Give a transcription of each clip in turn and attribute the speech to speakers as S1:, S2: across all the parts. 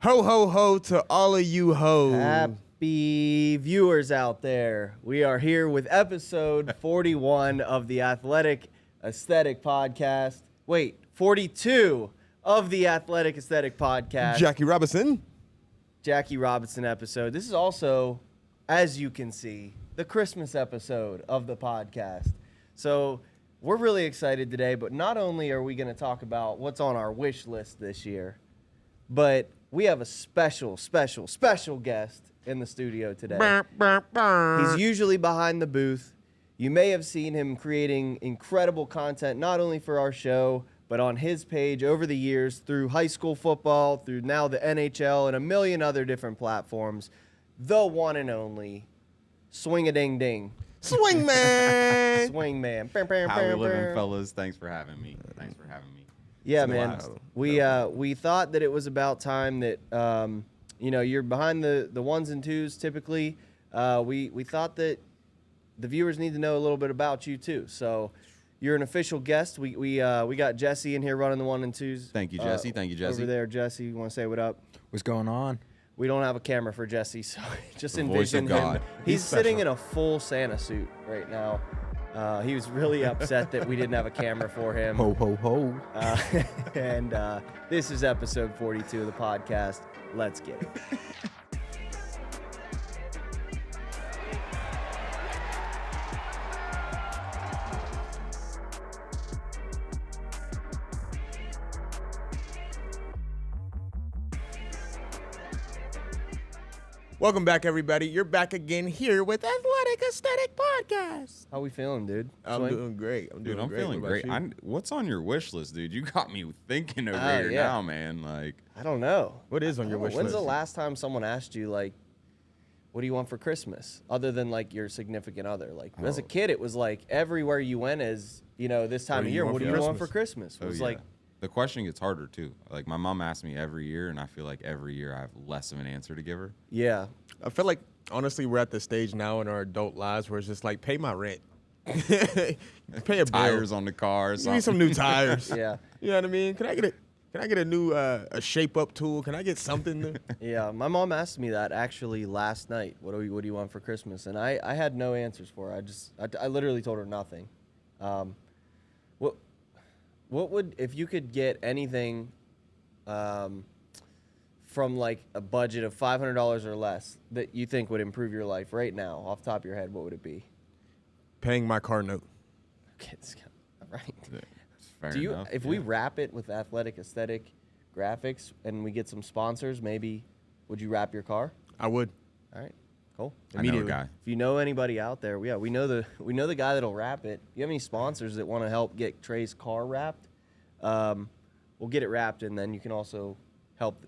S1: Ho, ho, ho to all of you hoes.
S2: Happy viewers out there. We are here with episode 41 of the Athletic Aesthetic Podcast. Wait, 42 of the Athletic Aesthetic Podcast.
S1: Jackie Robinson.
S2: Jackie Robinson episode. This is also, as you can see, the Christmas episode of the podcast. So we're really excited today, but not only are we going to talk about what's on our wish list this year, but we have a special guest in the studio today. He's usually behind the booth. You may have seen him creating incredible content, not only for our show, but on his page over the years through high school football, through now the NHL, and a million other different platforms. The one and only Swing-a-ding-ding.
S1: Swing man.
S2: Swing man.
S3: How we living, fellas? Thanks for having me.
S2: Yeah, man. We thought that it was about time that you're behind the ones and twos typically. We thought that the viewers need to know a little bit about you too. So you're an official guest. We got Jesse in here running the one and twos.
S3: Thank you, Jesse.
S2: Over there, Jesse. You want to say what up?
S4: What's going on?
S2: We don't have a camera for Jesse, so just
S3: The
S2: envision
S3: voice of
S2: him.
S3: God.
S2: He's sitting in a full Santa suit right now. He was really upset that we didn't have a camera for him.
S1: Ho, ho, ho.
S2: And this is episode 42 of the podcast. Let's get it.
S1: Welcome back, everybody. You're back again here with Athletic Aesthetic Podcast.
S2: How we feeling, dude?
S1: I'm
S2: Swing?
S1: doing great. I'm
S3: feeling
S1: What
S3: great.
S1: about you?
S3: What's on your wish list, dude? You got me thinking over here
S2: yeah.
S3: now, man. Like,
S2: I don't know.
S1: What is on your wish
S2: When's
S1: list?
S2: the last time someone asked you, like, what do you want for Christmas? Other than, like, your significant other. Like, as a kid, it was like everywhere you went is, this time of year, what do you want for Christmas? It was like,
S3: the question gets harder too. Like, my mom asks me every year, and I feel like every year I have less of an answer to give her.
S2: yeah.
S1: I feel like, honestly, we're at the stage now in our adult lives where it's just like, pay my rent. Pay a bill.
S3: Tires on the car.
S1: Give me some new tires.
S2: Yeah.
S1: You know what I mean? Can I get a new a shape up tool? Can I get something?
S2: Yeah, my mom asked me that actually last night. What do you want for Christmas? And I had no answers for her. I literally told her nothing. What would, if you could get anything from like a budget of $500 or less that you think would improve your life right now, off the top of your head, what would it be?
S1: Paying my car note.
S2: Okay, right.
S3: Fair
S2: Do you?
S3: enough,
S2: If we wrap it with Athletic Aesthetic Graphics and we get some sponsors, maybe would you wrap your car?
S1: I would.
S2: All right, cool.
S3: I know a guy.
S2: If you know anybody out there, we know the guy that'll wrap it. If you have any sponsors that want to help get Trey's car wrapped, we'll get it wrapped, and then you can also help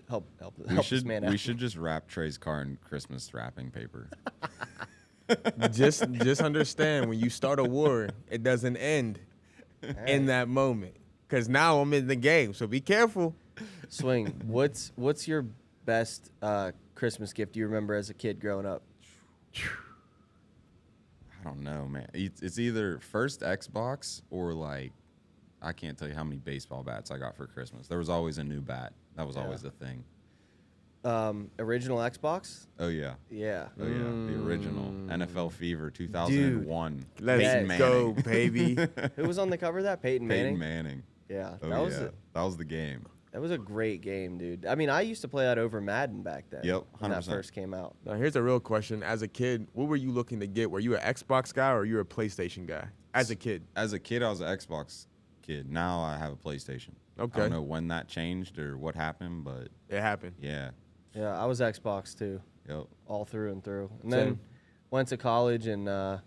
S2: this man out.
S3: We should just wrap Trey's car in Christmas wrapping paper.
S1: just understand, when you start a war, it doesn't end in that moment. Because now I'm in the game, so be careful.
S2: Swing. What's your best Christmas gift you remember as a kid growing up?
S3: I don't know, man. It's either first Xbox or, like, I can't tell you how many baseball bats I got for Christmas. There was always a new bat. That was always the thing.
S2: Original Xbox?
S3: Oh, yeah.
S2: Yeah.
S3: Oh, yeah. The original. NFL Fever 2001.
S1: Let's
S3: Peyton
S1: go,
S3: Manning.
S1: baby.
S2: Who was on the cover of that? Peyton Manning?
S3: Peyton Manning.
S2: Yeah.
S3: Oh, that was the game.
S2: That was a great game, dude. I mean, I used to play that over Madden back then.
S3: Yep,
S2: when that
S3: 100%.
S2: first came out.
S1: Now, here's a real question. As a kid, what were you looking to get? Were you an Xbox guy or you were a PlayStation guy? As a kid.
S3: As a kid, I was an Xbox kid. Now I have a PlayStation.
S1: Okay.
S3: I don't know when that changed or what happened, but
S1: It happened.
S3: yeah.
S2: Yeah, I was Xbox too,
S3: Yep.
S2: all through and through. And
S1: Same.
S2: then went to college and, I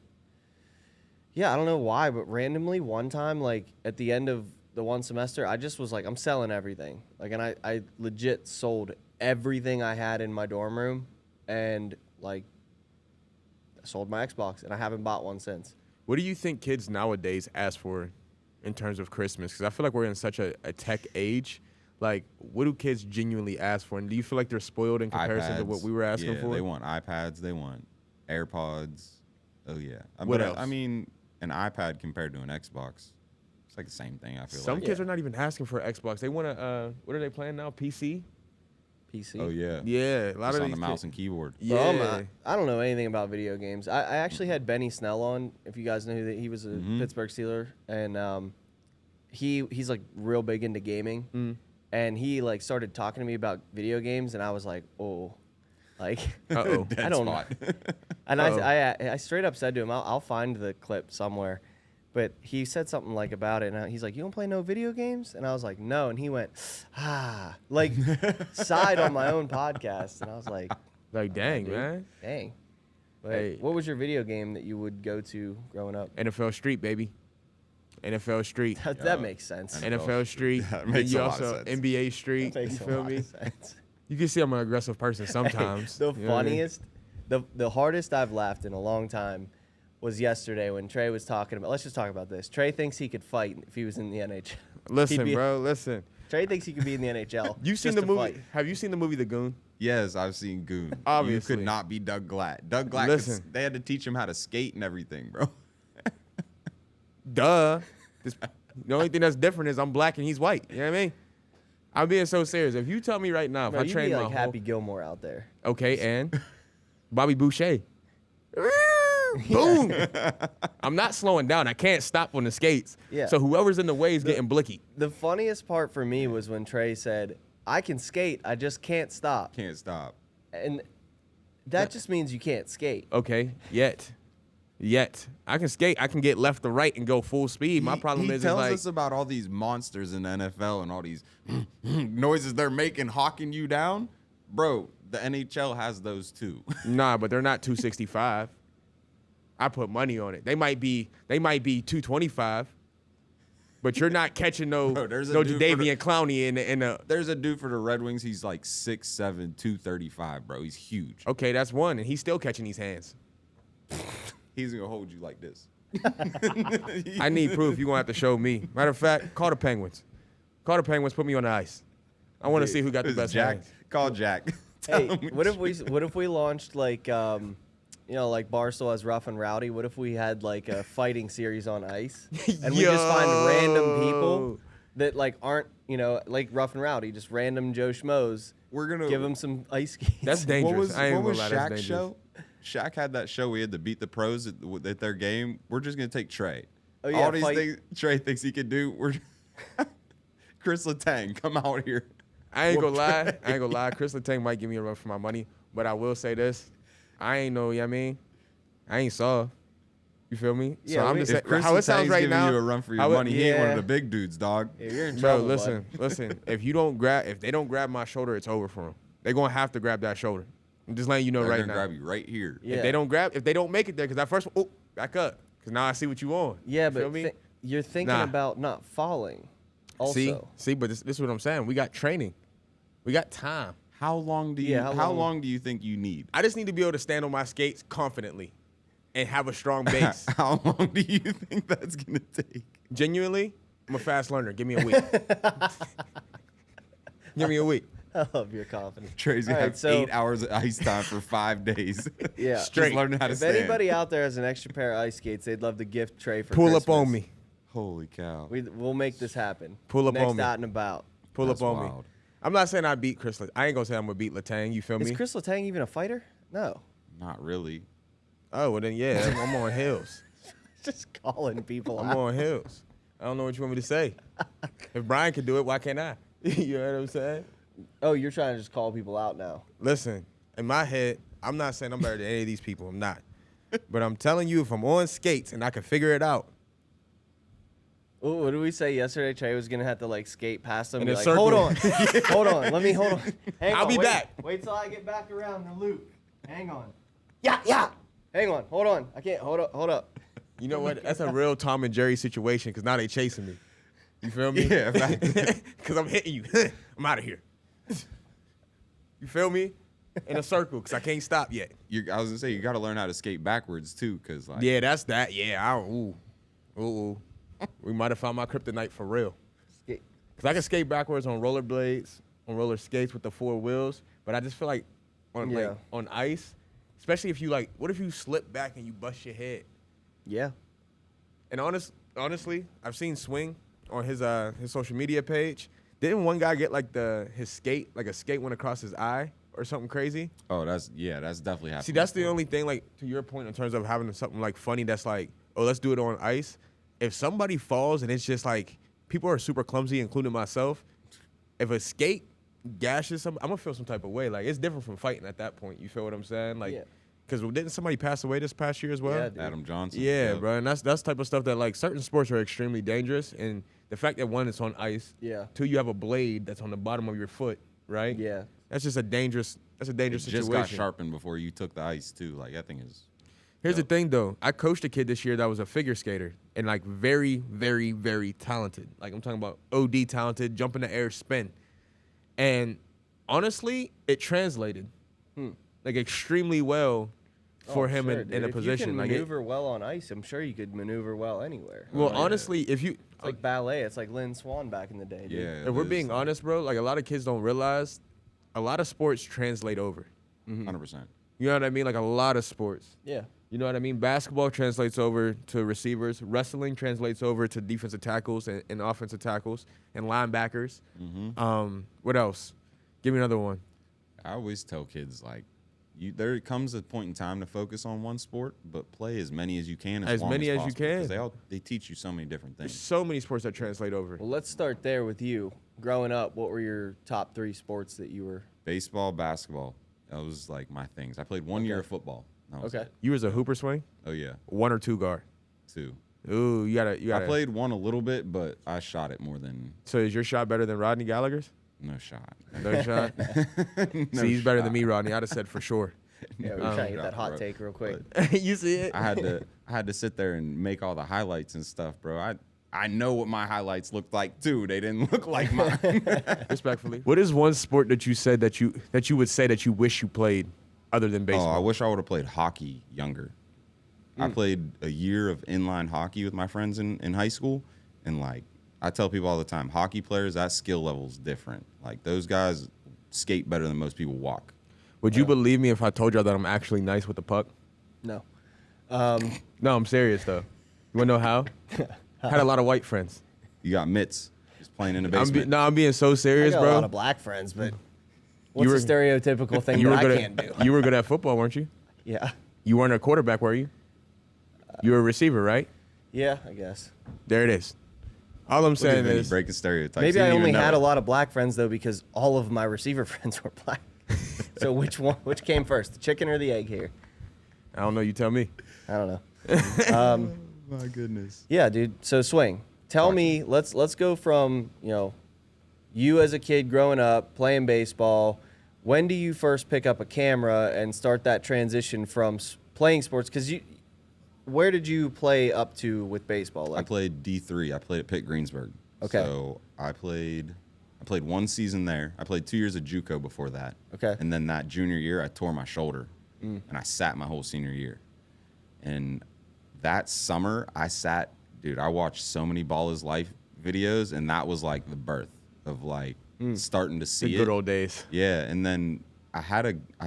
S2: don't know why, but randomly one time, like at the end of the one semester, I just was like, I'm selling everything. Like, and I legit sold everything I had in my dorm room and like sold my Xbox, and I haven't bought one since.
S1: What do you think kids nowadays ask for in terms of Christmas? Because I feel like we're in such a tech age. Like, what do kids genuinely ask for? And do you feel like they're spoiled in comparison to what we were asking for?
S3: Yeah, they want iPads. They want AirPods. Oh, yeah.
S1: What else?
S3: I mean, an iPad compared to an Xbox, it's like the same thing, I feel like.
S1: Some kids are not even asking for an Xbox. They want to, what are they playing now? PC?
S2: PC.
S3: Oh yeah.
S1: Yeah, a lot
S3: Just
S1: of
S3: on
S1: these
S3: the mouse
S1: kids-
S3: and keyboard.
S1: Yeah.
S2: I don't know anything about video games. I actually had Benny Snell on. If you guys know who he was, a Pittsburgh Steeler, and he's like real big into gaming, and he like started talking to me about video games, and I was like, oh, like
S1: Uh-oh.
S2: I don't know.
S3: spot.
S2: And
S1: Uh-oh.
S2: I straight up said to him, I'll find the clip somewhere. But he said something like about it, and he's like, "You don't play no video games?" And I was like, "No." And he went, like sighed on my own podcast, and I was like,
S1: Like, dang,
S2: dude.
S1: man.
S2: "Dang." But
S1: Hey.
S2: what was your video game that you would go to growing up?
S1: NFL Street, baby. NFL Street.
S2: That makes sense.
S1: NFL Street.
S3: That
S1: And
S3: makes
S1: you
S3: a lot of
S1: also
S3: sense.
S1: NBA Street.
S2: That makes
S1: You
S2: a
S1: feel
S2: lot
S1: me?
S2: of sense.
S1: You can see I'm an aggressive person sometimes.
S2: The
S1: You know what I mean?
S2: funniest, the hardest I've laughed in a long time was yesterday when Trey was talking about. Let's just talk about this. Trey thinks he could fight if he was in the NHL.
S1: Listen, bro, listen.
S2: Trey thinks he could be in the NHL.
S1: You've seen
S2: just
S1: the
S2: to
S1: movie?
S2: fight.
S1: Have you seen the movie The Goon?
S3: Yes, I've seen Goon.
S1: Obviously.
S3: You could not be Doug Glatt. Doug Glatt,
S1: Listen.
S3: they had to teach him how to skate and everything, bro.
S1: Duh. The only thing that's different is I'm black and he's white. You know what I mean? I'm being so serious. If you tell me right now, if
S2: Bro,
S1: I
S2: you'd
S1: train
S2: be
S1: my
S2: like
S1: whole...
S2: Happy Gilmore out there.
S1: Okay, and Bobby Boucher. Boom. I'm not slowing down. I can't stop on the skates.
S2: Yeah.
S1: So whoever's in the way is getting blicky.
S2: The funniest part for me was when Trey said, "I can skate, I just can't stop,"
S3: Can't stop.
S2: and that just means you can't skate.
S1: Okay, yet. I can skate. I can get left to right and go full speed. My problem
S3: he
S1: is
S3: tells
S1: like,
S3: us about all these monsters in the NFL and all these noises they're making, hawking you down. Bro, the NHL has those too.
S1: nah, but they're not 265. I put money on it. They might be 225. But you're not catching no
S3: Bro, there's a
S1: no
S3: dude for
S1: Jadeveon Clowney in the
S3: There's a dude for the Red Wings. He's like 6'7", 235, bro. He's huge.
S1: Okay, that's one, and he's still catching these hands.
S3: He's gonna hold you like this.
S1: I need proof. You're gonna have to show me. Matter of fact, call the Penguins. Call the Penguins. Put me on the ice. I want to see who got the
S3: This is
S1: best
S3: Jack.
S1: hands.
S3: Call Jack.
S2: Hey,
S3: Tell him
S2: what if we launched like like Barstool as Rough and Rowdy? What if we had like a fighting series on ice, and we just find random people that like aren't like Rough and Rowdy, just random Joe Schmoes.
S3: We're gonna
S2: Give them some ice skates.
S1: That's dangerous.
S3: What was,
S1: I ain't
S3: what was
S1: gonna lie, that's
S3: Shaq's
S1: dangerous.
S3: show? Shaq had that show. We had to beat the pros at their game. We're just gonna take Trey.
S2: Oh, yeah,
S3: all these
S2: fight.
S3: things Trey thinks he can do. We're Chris Letang, come out here.
S1: I ain't gonna
S3: Whoop
S1: lie.
S3: Trey.
S1: I ain't gonna lie. Chris Letang might give me a run for my money, but I will say this: I ain't know. You know what I mean, I ain't saw. You feel me?
S2: Yeah,
S1: so I'm
S2: we-
S1: just
S3: If
S1: saying
S3: Chris
S1: how it sounds
S3: Letang's
S1: right
S3: giving
S1: now.
S3: you a run for your
S1: how it-
S3: money, he ain't one of
S2: Yeah.
S3: the big dudes, dog.
S2: Yeah, you're in
S1: Bro,
S2: trouble,
S1: listen,
S2: bud.
S1: listen. If they don't grab my shoulder, it's over for them. They're gonna have to grab that shoulder. I'm just letting you know
S3: They're
S1: right
S3: gonna
S1: now.
S3: grab you right here.
S2: Yeah.
S1: If they don't make it there, because that first one, back up, because now I see what you on.
S2: Yeah,
S1: You feel
S2: but
S1: me?
S2: you're thinking
S1: Nah.
S2: about not falling. Also,
S1: See, but this is what I'm saying. We got training, we got time.
S3: How long do you?
S2: Yeah, how
S3: how
S2: long-
S3: long do you think you need?
S1: I just need to be able to stand on my skates confidently, and have a strong base.
S3: How long do you think that's gonna take?
S1: Genuinely, I'm a fast learner. Give me a week. Give me a week.
S2: I love your confidence.
S3: Trey's gonna
S2: All
S3: have
S2: right, so-
S3: 8 hours of ice time for 5 days.
S2: Yeah,
S1: Straight.
S3: Just learning how to
S2: If
S3: stand.
S2: anybody out there has an extra pair of ice skates, they'd love to gift Trey for
S1: Pull
S2: Christmas.
S1: up on me.
S3: Holy cow!
S2: We'll make this happen.
S1: Pull up
S2: Next
S1: on me.
S2: out and about.
S1: Pull
S3: That's
S1: up on me.
S3: wild.
S1: I'm not saying I beat Chris. I ain't gonna say I'm gonna beat Letang. You feel
S2: Is
S1: me?
S2: Chris Letang even a fighter? No.
S3: Not really.
S1: Oh well, then yeah, I'm on hills.
S2: Just calling people
S1: I'm
S2: out.
S1: on hills. I don't know what you want me to say. If Brian can do it, why can't I? You know what I'm saying?
S2: Oh, you're trying to just call people out now.
S1: Listen, in my head, I'm not saying I'm better than any of these people. I'm not. But I'm telling you, if I'm on skates and I can figure it out,
S2: Ooh, what did we say yesterday? Trey was gonna have to like skate past them.
S1: In
S2: And
S1: a
S2: be like,
S1: circle.
S2: hold on, hold on. Let me hold on. Hang
S1: I'll
S2: on,
S1: be
S2: wait.
S1: back.
S2: Wait till I get back around the loop. Hang on. Yeah. Hang on. Hold on. I can't. Hold up.
S1: you know what? That's a real Tom and Jerry situation because now they chasing me. You feel me?
S3: Yeah, right.
S1: Because I'm hitting you. I'm out of here. You feel me? In a circle because I can't stop yet.
S3: I was gonna say you got to learn how to skate backwards too, cause like
S1: Yeah, that's that. Yeah, ooh. We might have found my kryptonite for real.
S2: Skate.
S1: Because I can skate backwards on rollerblades, on roller skates with the 4 wheels, but I just feel like on ice, especially if you what if you slip back and you bust your head?
S2: Yeah.
S1: And honestly, I've seen Swing on his social media page. Didn't one guy get like his skate, like a skate went across his eye or something crazy?
S3: Oh, that's definitely happening.
S1: See, that's the only thing, like, to your point in terms of having something like funny that's like, oh, let's do it on ice. If somebody falls and it's just like, people are super clumsy, including myself. If a skate gashes somebody, I'm gonna feel some type of way. Like, it's different from fighting at that point. You feel what I'm saying? Like, because didn't somebody pass away this past year as well?
S2: Yeah,
S3: Adam Johnson.
S1: Yeah, bro, and that's type of stuff that, like, certain sports are extremely dangerous, and the fact that one, it's on ice.
S2: Yeah.
S1: Two, you have a blade that's on the bottom of your foot, right?
S2: Yeah.
S1: That's just a dangerous. That's a dangerous
S3: It just
S1: situation.
S3: got sharpened before you took the ice too. Like that thing is.
S1: Here's the thing, though. I coached a kid this year that was a figure skater and, like, very, very, very talented. Like, I'm talking about OD talented, jump in the air, spin. And honestly, it translated like extremely well for him
S2: sure,
S1: in a
S2: if
S1: position.
S2: you can
S1: like
S2: maneuver well on ice, I'm sure you could maneuver well anywhere.
S1: Well, honestly, if you
S2: It's like ballet. It's like Lynn Swan back in the day. Dude.
S3: Yeah.
S1: if we're being honest, bro, like, a lot of kids don't realize a lot of sports translate over.
S3: 100%.
S1: You know what I mean? Like, a lot of sports.
S2: Yeah.
S1: You know what I mean? Basketball translates over to receivers. Wrestling translates over to defensive tackles and offensive tackles and linebackers. What else? Give me another one.
S3: I always tell kids like, there comes a point in time to focus on one sport, but play as many as you can as long
S1: many as you
S3: possible,
S1: can.
S3: because they teach you so many different
S1: There's
S3: things.
S1: so many sports that translate over.
S2: Well, let's start there with you. Growing up, what were your top 3 sports that you were?
S3: Baseball, basketball, that was like my things. I played 1 year of football. That was
S2: Okay.
S3: it.
S1: You was a hooper swing?
S3: Oh yeah,
S1: 1 or 2 guard?
S3: 2.
S1: Ooh, you gotta.
S3: I played 1 a little bit, but I shot it more than
S1: So is your shot better than Rodney Gallagher's?
S3: no shot.
S1: No shot?
S3: No
S1: See, he's better than
S3: shot.
S1: me, Rodney. I'd have said for sure.
S2: Yeah, we're trying to get that hot
S3: bro.
S2: take real quick.
S1: You see it?
S3: I had to sit there and make all the highlights and stuff, bro. I know what my highlights looked like too. They didn't look like mine.
S1: Respectfully. What is one sport that you said that you would say that you wish you played other than
S3: Oh,
S1: baseball?
S3: I wish I would have played hockey younger. I played a year of inline hockey with my friends in high school, and like I tell people all the time, hockey players, that skill level's different. Like those guys skate better than most people walk.
S1: Would you believe me if I told y'all that I'm actually nice with the puck?
S2: No.
S1: No, I'm serious though. You wanna know how? Had a lot of white friends.
S3: You got mitts just playing in the basement.
S1: I'm being so
S2: I
S1: serious,
S2: got
S1: bro.
S2: a lot of black friends, but what's
S1: were-
S2: a stereotypical thing
S1: you
S2: that
S1: were
S2: I
S1: good
S2: can't do?
S1: at you were good at football, weren't you?
S2: Yeah.
S1: You weren't a quarterback, were you? You were a receiver, right?
S2: Yeah, I guess.
S1: There it is. All I'm
S3: Look at
S1: saying
S3: Vinnie
S1: is,
S3: breaking stereotypes.
S2: Maybe
S3: He
S2: I
S3: didn't
S2: only
S3: even know
S2: had
S3: it.
S2: a lot of black friends though because all of my receiver friends were black. So which came first, the chicken or the egg here?
S1: I don't know. You tell me.
S2: I don't know.
S3: My goodness.
S2: Yeah, dude. So swing. Tell me, let's go from, you as a kid growing up playing baseball. When do you first pick up a camera and start that transition from playing sports? Because where did you play up to with baseball?
S3: I played D3. I played at Pitt Greensburg.
S2: Okay.
S3: So I played 1 season there. I played 2 years of JUCO before that.
S2: Okay.
S3: And then that junior year, I tore my shoulder, and I sat my whole senior year. And that summer, I watched so many Ball is Life videos, and that was like the birth of like starting to see
S1: The
S3: it.
S1: good old days.
S3: Yeah, and then I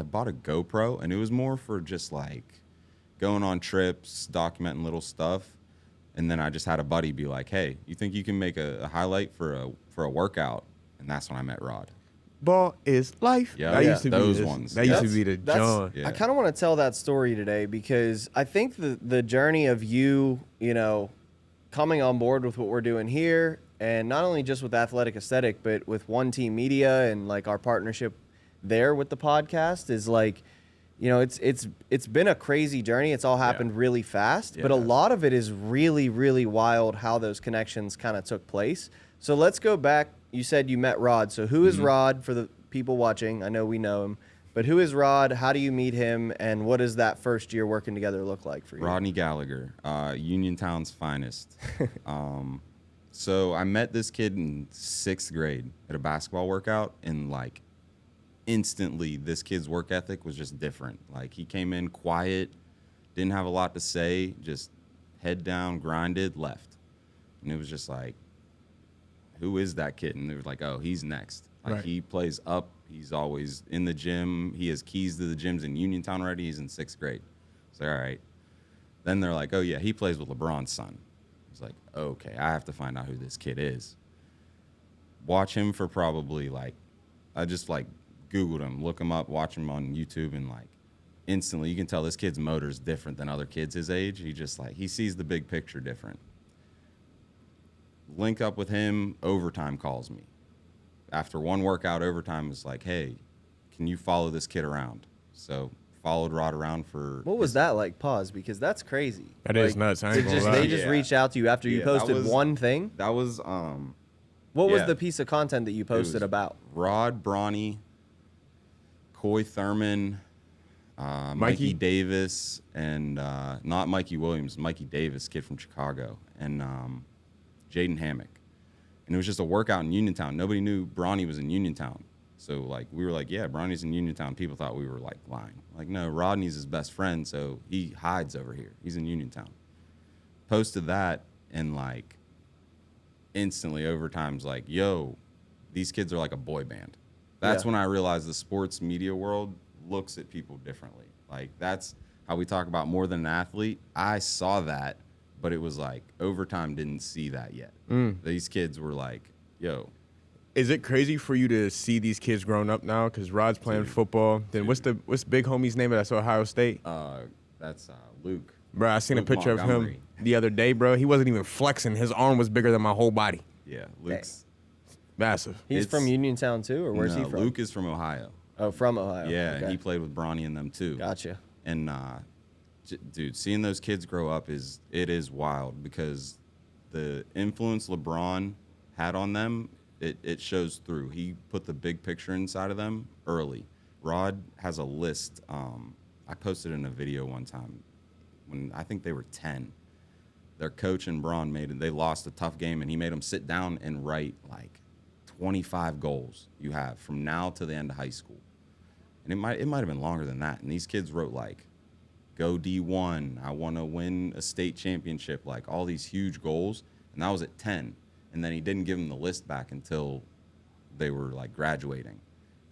S3: bought a GoPro, and it was more for just like going on trips, documenting little stuff. And then I just had a buddy be like, "Hey, you think you can make a highlight for a workout?" And that's when I met Rod.
S1: Ball is life.
S3: Yeah,
S1: that
S3: yeah,
S1: used to
S3: those
S1: be
S3: ones.
S1: That used to be the John.
S3: Yeah.
S2: I kind of want to tell that story today because I think the journey of you, coming on board with what we're doing here, and not only just with Athletic Aesthetic, but with One Team Media and like our partnership there with the podcast is like, it's been a crazy journey. It's all happened really fast, but a lot of it is really, really wild how those connections kind of took place. So let's go back. You said you met Rod. So who is Rod for the people watching? I know we know him, but who is Rod? How do you meet him? And what does that first year working together look like for you?
S3: Rodney Gallagher, Uniontown's finest. So I met this kid in 6th grade at a basketball workout, and like instantly this kid's work ethic was just different. Like he came in quiet, didn't have a lot to say, just head down, grinded, left. And it was just like, who is that kid? And they were like, oh, he's next. Like
S1: Right.
S3: he plays up. He's always in the gym. He has keys to the gyms in Uniontown already. He's in 6th grade. So all right. Then they're like, oh yeah, he plays with LeBron's son. It's like, okay, I have to find out who this kid is. watch him for probably like, I just like Googled him, look him up, watch him on YouTube, and like instantly you can tell this kid's motor is different than other kids his age. He just like, he sees the big picture different. Link up with him, overtime calls me. After one workout, overtime was like, hey, can you follow this kid around? So followed Rod around for.
S2: What was that like? Pause, because that's crazy.
S1: That is nuts. I ain't gonna lie.
S2: They just reached out to you after you
S3: Yeah, that
S2: posted
S3: was-
S2: one thing?
S3: That was
S2: What was
S3: yeah.
S2: the piece of content that you posted about?
S3: Rod, Bronny, Coy Thurman, Mikey
S1: Mikey?
S3: Davis, and not Mikey Williams, Mikey Davis, kid from Chicago, and Jaden Hammock. And it was just a workout in Uniontown. Nobody knew Bronny was in Uniontown. So, like, we were like, yeah, Bronny's in Uniontown. People thought we were, like, lying. Like, no, Rodney's his best friend, so he hides over here. He's in Uniontown. Posted that, and, like, instantly overtime's like, yo, these kids are like a boy band. That's
S2: Yeah.
S3: when I realized the sports media world looks at people differently. Like, that's how we talk about more than an athlete. I saw that, but it was like overtime didn't see that yet. These kids were like, yo.
S1: Is it crazy for you to see these kids growing up now? Because Rod's playing
S3: Dude.
S1: football. Then what's big homie's name that's Ohio State?
S3: That's Luke.
S1: Bro, I seen
S3: Luke
S1: a picture of
S3: Montgomery.
S1: him the other day, bro. He wasn't even flexing. His arm was bigger than my whole body.
S3: Yeah, Luke's.
S1: Massive.
S2: He's
S3: It's-
S2: from Uniontown too, or where's
S3: No,
S2: he from?
S3: Luke is from Ohio.
S2: Oh, from Ohio.
S3: Yeah,
S2: Okay.
S3: and he played with Bronny and them too.
S2: Gotcha.
S3: And dude, seeing those kids grow up is wild because the influence LeBron had on them, it shows through. He put the big picture inside of them early. Rod has a list. I posted in a video one time when I think they were 10. Their coach and Braun they lost a tough game, and he made them sit down and write like 25 goals you have from now to the end of high school. And it might have been longer than that. And these kids wrote like, go D1, I want to win a state championship, like all these huge goals. And that was at 10. And then he didn't give them the list back until they were like graduating,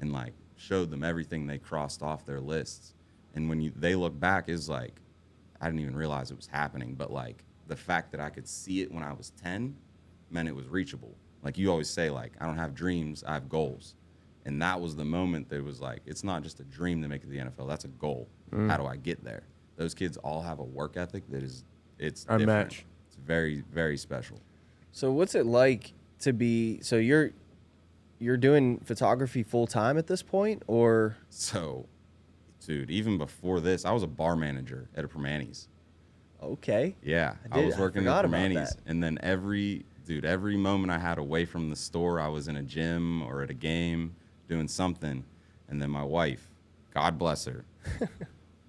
S3: and like showed them everything they crossed off their lists. And when they look back, is like, I didn't even realize it was happening. But like the fact that I could see it when I was 10 meant it was reachable. Like you always say, like, I don't have dreams, I have goals. And that was the moment that it was like, it's not just a dream to make it to the NFL. That's a goal. How do I get there? Those kids all have a work ethic that is, it's different.
S1: Unmatched.
S3: It's very, very special.
S2: So what's it like to be? So you're doing photography full time at this point, or?
S3: So, dude, even before this, I was a bar manager at a Permanis.
S2: Okay.
S3: Yeah,
S2: I
S3: I was working at
S2: forgot about
S3: Permanis.
S2: that.
S3: And then every moment I had away from the store, I was in a gym or at a game doing something. And then my wife, God bless her.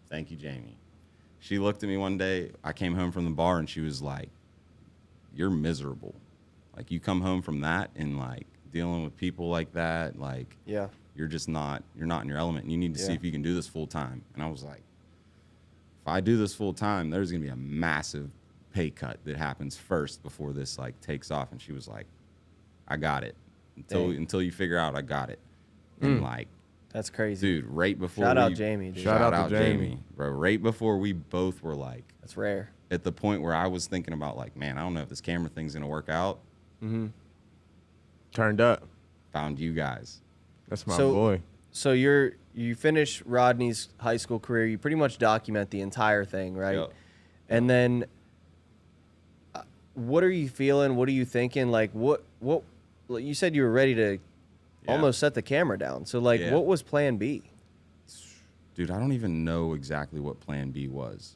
S3: Thank you, Jamie. She looked at me one day. I came home from the bar and she was like, you're miserable. Like, you come home from that and like dealing with people like that, like,
S2: Yeah.
S3: you're not in your element. And you need to see
S2: Yeah.
S3: if you can do this full time. And I was like, if I do this full time, there's gonna be a massive pay cut that happens first before this like takes off. And she was like, I got it. Until you figure out I got it. And like,
S2: That's crazy.
S3: dude, right before
S2: Shout out Jamie, dude.
S1: Shout out to Jamie.
S3: bro. Right before we both were like
S2: That's rare.
S3: at the point where I was thinking about like, man, I don't know if this camera thing's gonna work out.
S1: Turned up.
S3: Found you guys.
S1: That's my
S2: So-
S1: boy.
S2: So you finish Rodney's high school career. You pretty much document the entire thing, right?
S3: Yep.
S2: And then, what are you feeling? What are you thinking? Like what? You said you were ready to almost set the camera down. So like,
S3: Yeah.
S2: what was Plan B?
S3: Dude, I don't even know exactly what Plan B was,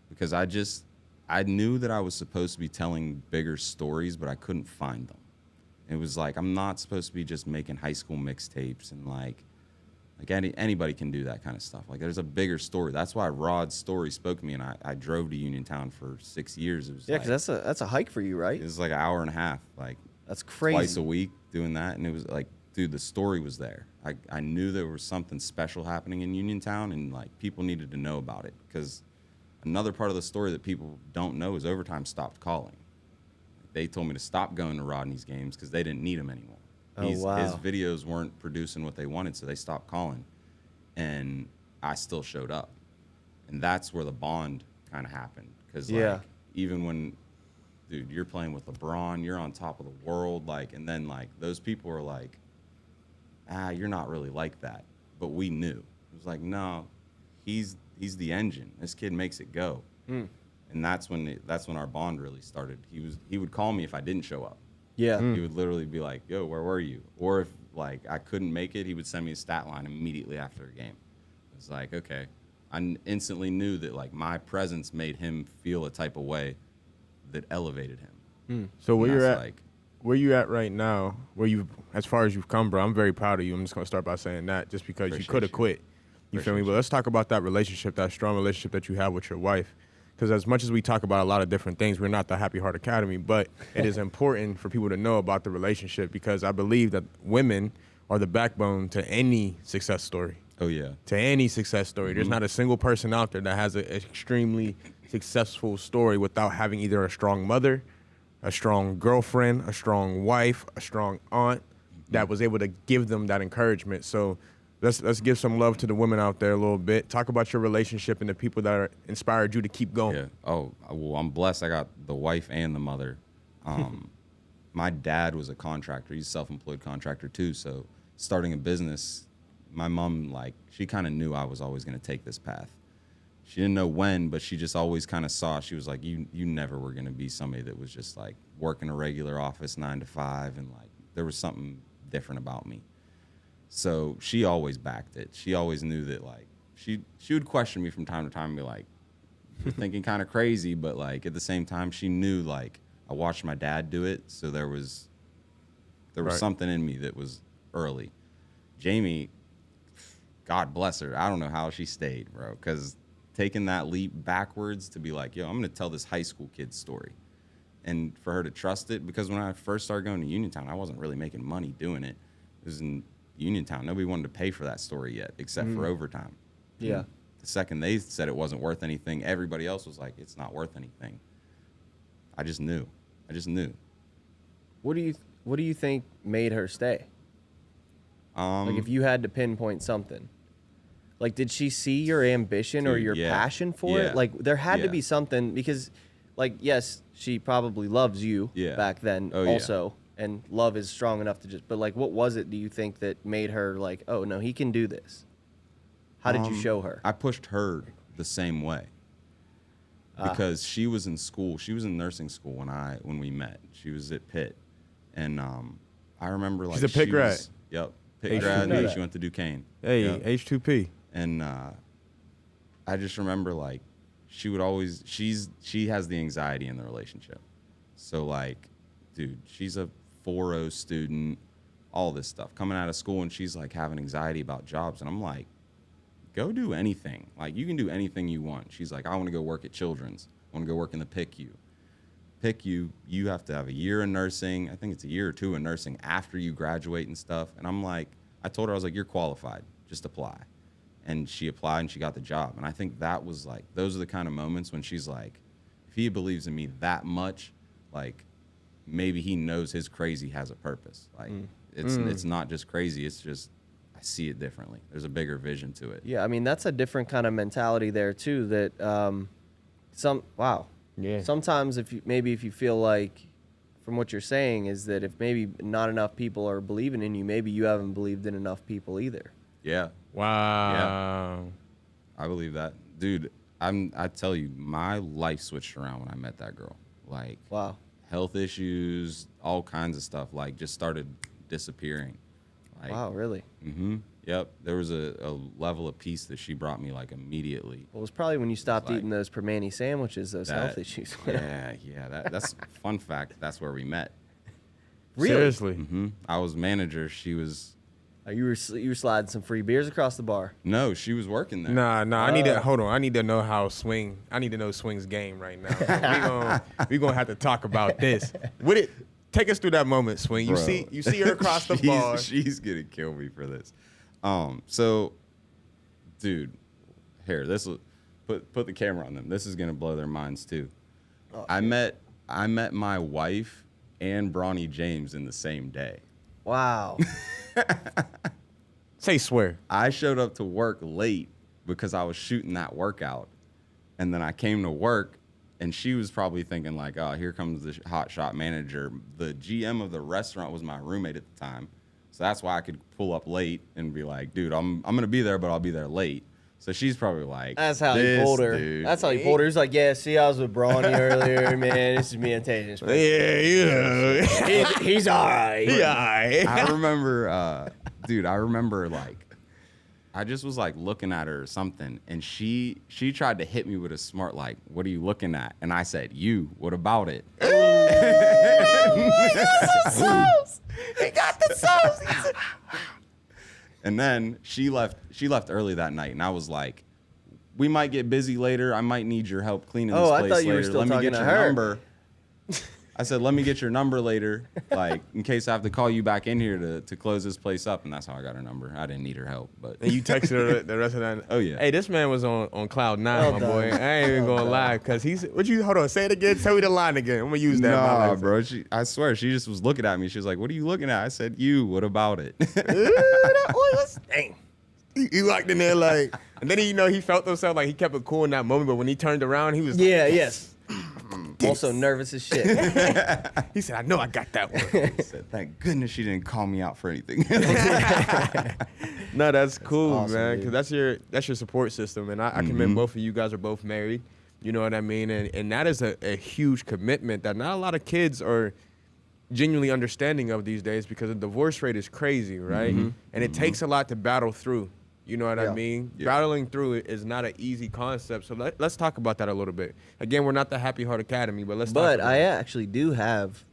S3: because I knew that I was supposed to be telling bigger stories, but I couldn't find them. It was like, I'm not supposed to be just making high school mixtapes and like anybody can do that kind of stuff. Like, there's a bigger story. That's why Rod's story spoke to me, and I drove to Uniontown for 6 years. It was
S2: Yeah,
S3: like,
S2: because that's a hike for you, right?
S3: it was like an hour and a half, like
S2: That's crazy.
S3: twice a week doing that. And it was like, dude, the story was there. I knew there was something special happening in Uniontown, and like people needed to know about it, because another part of the story that people don't know is overtime stopped calling. They told me to stop going to Rodney's games because they didn't need him anymore.
S2: Oh, wow.
S3: His videos weren't producing what they wanted, so they stopped calling. And I still showed up. And that's where the bond kind of happened. Because
S2: Yeah.
S3: like, even when dude, you're playing with LeBron, you're on top of the world, like, and then like those people were like, you're not really like that. But we knew. It was like, no, he's the engine. This kid makes it go. And that's when our bond really started. He would call me if I didn't show up.
S2: Yeah.
S3: He would literally be like, yo, where were you? Or if like I couldn't make it, he would send me a stat line immediately after a game. It's like, okay. I instantly knew that like my presence made him feel a type of way that elevated him.
S1: So where
S3: And
S1: you're
S3: that's
S1: at,
S3: like,
S1: where you at right now, as far as you've come, bro, I'm very proud of you. I'm just gonna start by saying that, just because you
S3: Appreciate
S1: could have
S3: you.
S1: quit. You feel me? But let's talk about that relationship, that strong relationship that you have with your wife. Because as much as we talk about a lot of different things, we're not the Happy Heart Academy, but it is important for people to know about the relationship, because I believe that women are the backbone to any success story.
S3: oh yeah.
S1: To any success story. There's not a single person out there that has an extremely successful story without having either a strong mother, a strong girlfriend, a strong wife, a strong aunt that was able to give them that encouragement. So let's give some love to the women out there a little bit. Talk about your relationship and the people that inspired you to keep going.
S3: Yeah. Oh, well, I'm blessed. I got the wife and the mother. My dad was a contractor. He's a self-employed contractor too. So starting a business, my mom, like, she kind of knew I was always going to take this path. She didn't know when, but she just always kind of saw. She was like, you never were going to be somebody that was just like working a regular office 9 to 5, and like there was something different about me. So she always backed it. She always knew that, like, she would question me from time to time and be like, you're thinking kind of crazy, but like at the same time, she knew, like, I watched my dad do it, so there was
S1: Right.
S3: something in me that was early. Jamie, God bless her. I don't know how she stayed, bro, because taking that leap backwards to be like, yo, I'm going to tell this high school kid's story. And for her to trust it, because when I first started going to Uniontown, I wasn't really making money doing it. It was in Uniontown. Nobody wanted to pay for that story yet, except for overtime.
S2: Yeah.
S3: The second they said it wasn't worth anything, everybody else was like, it's not worth anything. I just knew.
S2: What do you think made her stay? Like, if you had to pinpoint something, like, did she see your ambition or
S3: Dude,
S2: your
S3: yeah.
S2: passion for
S3: Yeah.
S2: it? Like, there had to
S3: Yeah.
S2: be something, because, like, yes, she probably loves you
S3: Yeah.
S2: back then
S3: Oh, yeah.
S2: also, and love is strong enough to just, but like, what was it, do you think, that made her like, oh no, he can do this? How did you show her?
S3: I pushed her the same way. Because she was in school. She was in nursing school when we met. She was at Pitt. And I remember, like,
S1: She's a Pitt grad.
S3: Yep. Pitt
S1: H2P.
S3: grad.
S2: Know
S3: And
S2: that.
S3: she went to Duquesne.
S1: Hey,
S3: Yep.
S1: H2P.
S3: And I just remember, like, she would always, she has the anxiety in the relationship. So, like, dude, she's a 4.0 student, all this stuff. Coming out of school, and she's, like, having anxiety about jobs. And I'm like, go do anything. Like, you can do anything you want. She's like, I want to go work at Children's. I want to go work in the PICU. You have to have a year in nursing. I think it's a year or 2 in nursing after you graduate and stuff. And I'm like, I told her, I was like, you're qualified. Just apply. And she applied and she got the job. And I think that was like, those are the kind of moments when she's like, if he believes in me that much, like, maybe he knows his crazy has a purpose. Like, it's not just crazy. It's just, I see it differently. There's a bigger vision to it.
S2: Yeah, I mean, that's a different kind of mentality there too, that
S1: Yeah.
S2: sometimes if you feel like, from what you're saying, is that if maybe not enough people are believing in you, maybe you haven't believed in enough people either.
S3: Yeah.
S1: Wow.
S3: I believe that. Dude, I tell you, my life switched around when I met that girl. Like,
S2: Wow.
S3: health issues, all kinds of stuff, like, just started disappearing. Like,
S2: Wow, really?
S3: Yep. There was a level of peace that she brought me, like, immediately.
S2: Well, it was probably when you stopped
S3: like
S2: eating those permani sandwiches, those health issues.
S3: Yeah. That's fun fact. That's where we met.
S2: Really?
S1: Seriously.
S3: I was manager. She was,
S2: You were sliding some free beers across the bar.
S3: no, she was working there.
S1: Nah. I need to hold on. I need to know how Swing. I need to know Swing's game right now. we gonna have to talk about this. Take us through that moment, Swing. You
S3: Bro.
S1: see her across the bar.
S3: She's gonna kill me for this. So, dude, here, this will put the camera on them. This is gonna blow their minds too. I met my wife and Bronny James in the same day.
S2: Wow.
S1: Say swear.
S3: I showed up to work late because I was shooting that workout, and then I came to work, And she was probably thinking like, oh, here comes the hot shot manager. The GM of the restaurant was my roommate at the time. So that's why I could pull up late and be like, dude, I'm going to be there, but I'll be there late. So she's probably like,
S2: that's how he pulled her.
S3: Dude.
S2: That's how he pulled her. He's like, yeah, see, I was with Brawny earlier, man. This is me and Tatum.
S1: Yeah.
S2: He's all right.
S1: Yeah.
S3: I remember, dude, I remember like, I just was like looking at her or something, and she tried to hit me with a smart like, "What are you looking at?" And I said, "You. What about it?"
S1: He got the sauce.
S3: And then she left early that night, and I was like, "We might get busy later. I might need your help cleaning this place
S2: I thought you
S3: later.
S2: were still
S3: Let me
S2: talking
S3: get
S2: to
S3: your
S2: her."
S3: number." I said, "Let me get your number later, like in case I have to call you back in here to close this place up." And that's how I got her number. I didn't need her help, but
S1: And you texted her the rest of that.
S3: Oh, yeah.
S1: Hey, this man was on cloud nine,
S2: Well
S1: my
S2: done.
S1: boy. I ain't even gonna lie, cause hold on, say it again. Tell me the line again. I'm gonna use that.
S3: Nah, bro. I swear, she just was looking at me. She was like, "What are you looking at?" I said, "You. What about it?"
S1: Dang. He walked in there like, and then he felt himself like he kept it cool in that moment, but when he turned around, he was
S2: Yeah, yes. Also nervous as shit.
S1: he said, "I know I got that one."
S3: I said, "Thank goodness she didn't call me out for anything."
S1: No, that's cool,
S2: awesome,
S1: man,
S2: dude.
S1: because that's your support system, and I commend both of you guys are both married. You know what I mean, and that is a huge commitment that not a lot of kids are genuinely understanding of these days, because the divorce rate is crazy, right? And it takes a lot to battle through. You know what I mean?
S3: Yeah.
S1: Battling through it is not an easy concept. So let's talk about that a little bit. Again, we're not the Happy Heart Academy, but let's talk
S2: But
S1: about
S2: I
S1: it.
S2: actually do have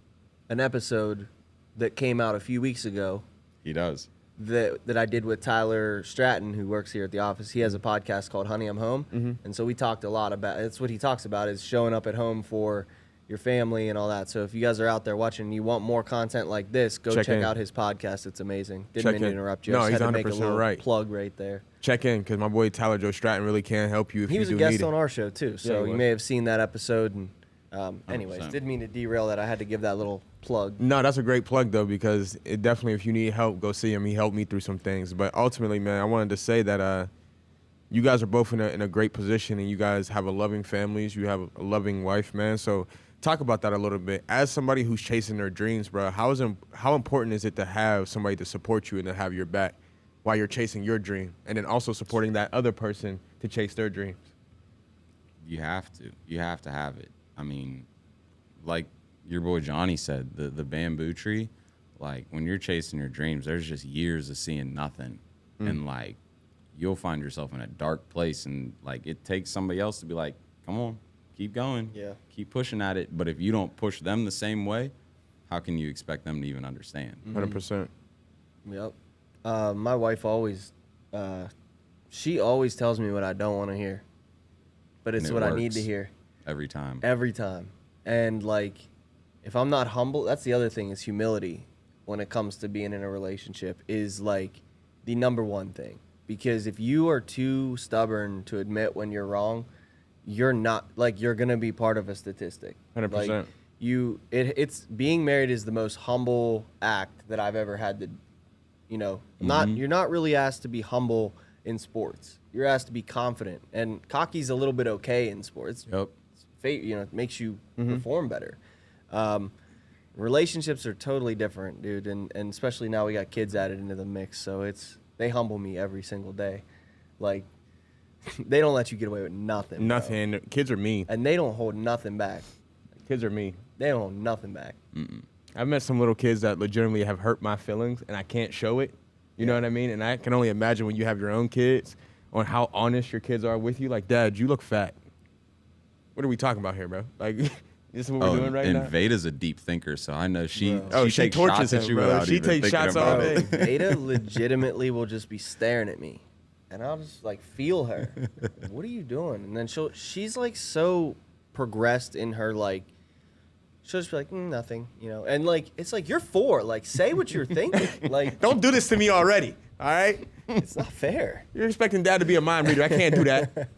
S2: an episode that came out a few weeks ago
S3: He does.
S2: that I did with Tyler Stratton, who works here at the office. He has a podcast called Honey, I'm Home. And so we talked a lot about, that's what he talks about, is showing up at home for your family and all that. So if you guys are out there watching and you want more content like this, go check
S1: in.
S2: out his podcast. It's amazing. Didn't
S1: Check
S2: mean to
S1: in.
S2: interrupt you.
S1: No,
S2: I just
S1: he's
S2: had to make a
S1: 100%
S2: little
S1: right.
S2: plug right there.
S1: Check in, because my boy Tyler Joe Stratton really can help you if
S2: He
S1: you
S2: was
S1: do
S2: a guest
S1: need it.
S2: on our show too, so
S1: Yeah, he
S2: you
S1: was.
S2: may have seen that episode. And anyways,
S3: 100%.
S2: didn't mean to derail that. I had to give that little plug.
S1: No, that's a great plug, though, because it definitely, if you need help, go see him. He helped me through some things. But ultimately, man, I wanted to say that you guys are both in a great position, and you guys have a loving families. You have a loving wife, man. So talk about that a little bit. As somebody who's chasing their dreams, bro, how important is it to have somebody to support you and to have your back while you're chasing your dream, and then also supporting that other person to chase their dreams?
S3: You have to. You have to have it. I mean, like your boy Johnny said, the bamboo tree, like when you're chasing your dreams, there's just years of seeing nothing. And like you'll find yourself in a dark place, and like it takes somebody else to be like, come on, keep going.
S2: Yeah.
S3: Keep pushing at it. But if you don't push them the same way, how can you expect them to even understand?
S1: 100%.
S2: Yep. My wife always, she always tells me what I don't want to hear, but it's
S3: And it
S2: what I need to
S3: works.
S2: hear
S3: Every time.
S2: every time. And like, if I'm not humble, that's the other thing, is humility when it comes to being in a relationship is like the number one thing. Because if you are too stubborn to admit when you're wrong, you're not, like, you're gonna be part of a statistic.
S1: 100%.
S2: Like, it's being married is the most humble act that I've ever had to, you're not really asked to be humble in sports. You're asked to be confident, and cocky's a little bit okay in sports.
S3: Yep.
S2: It makes you perform better. Relationships are totally different, dude, and especially now we got kids added into the mix, so they humble me every single day. Like, they don't let you get away with nothing. bro.
S1: Nothing. Kids are mean.
S2: And they don't hold nothing back.
S1: Kids are mean.
S2: They don't hold nothing back.
S1: I've met some little kids that legitimately have hurt my feelings, and I can't show it. You know what I mean? And I can only imagine when you have your own kids on how honest your kids are with you. Like, Dad, you look fat. What are we talking about here, bro? Like, this is what we're doing right
S3: and
S1: now?
S3: Vada's a deep thinker, so I know she
S2: Bro.
S3: she takes
S1: tortures
S3: shots at
S1: him,
S3: you
S1: bro.
S3: without
S1: She
S3: even
S1: takes
S3: thinking
S1: shots all
S3: about
S1: day.
S3: it.
S2: Ada legitimately will just be staring at me, and I'll just like feel her. What are you doing? And then she's like so progressed in her, like, she'll just be like, nothing, and like, it's like, you're 4, like, say what you're thinking. Like,
S1: Don't do this to me already, all right?
S2: it's not fair.
S1: You're expecting Dad to be a mind reader. I can't do that.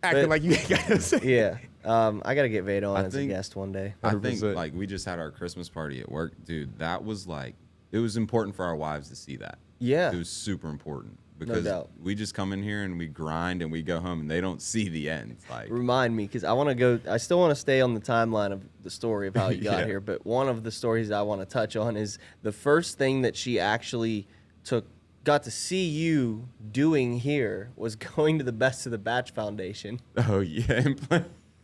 S1: Acting
S2: But-
S1: like you gotta say.
S2: Yeah. I gotta get Vada on
S3: I
S2: as a
S3: think-
S2: guest one day.
S3: I think
S1: 100%.
S3: like we just had our Christmas party at work, dude. That was like, it was important for our wives to see that.
S2: Yeah.
S3: It was super important because
S2: doubt.
S3: we just come in here and we grind and we go home and they don't see the end. Like,
S2: Remind me, because I still want to stay on the timeline of the story of how you got
S3: Yeah.
S2: here, but one of the stories I want to touch on is the first thing that she actually got to see you doing here was going to the Best of the Batch Foundation.
S3: oh yeah,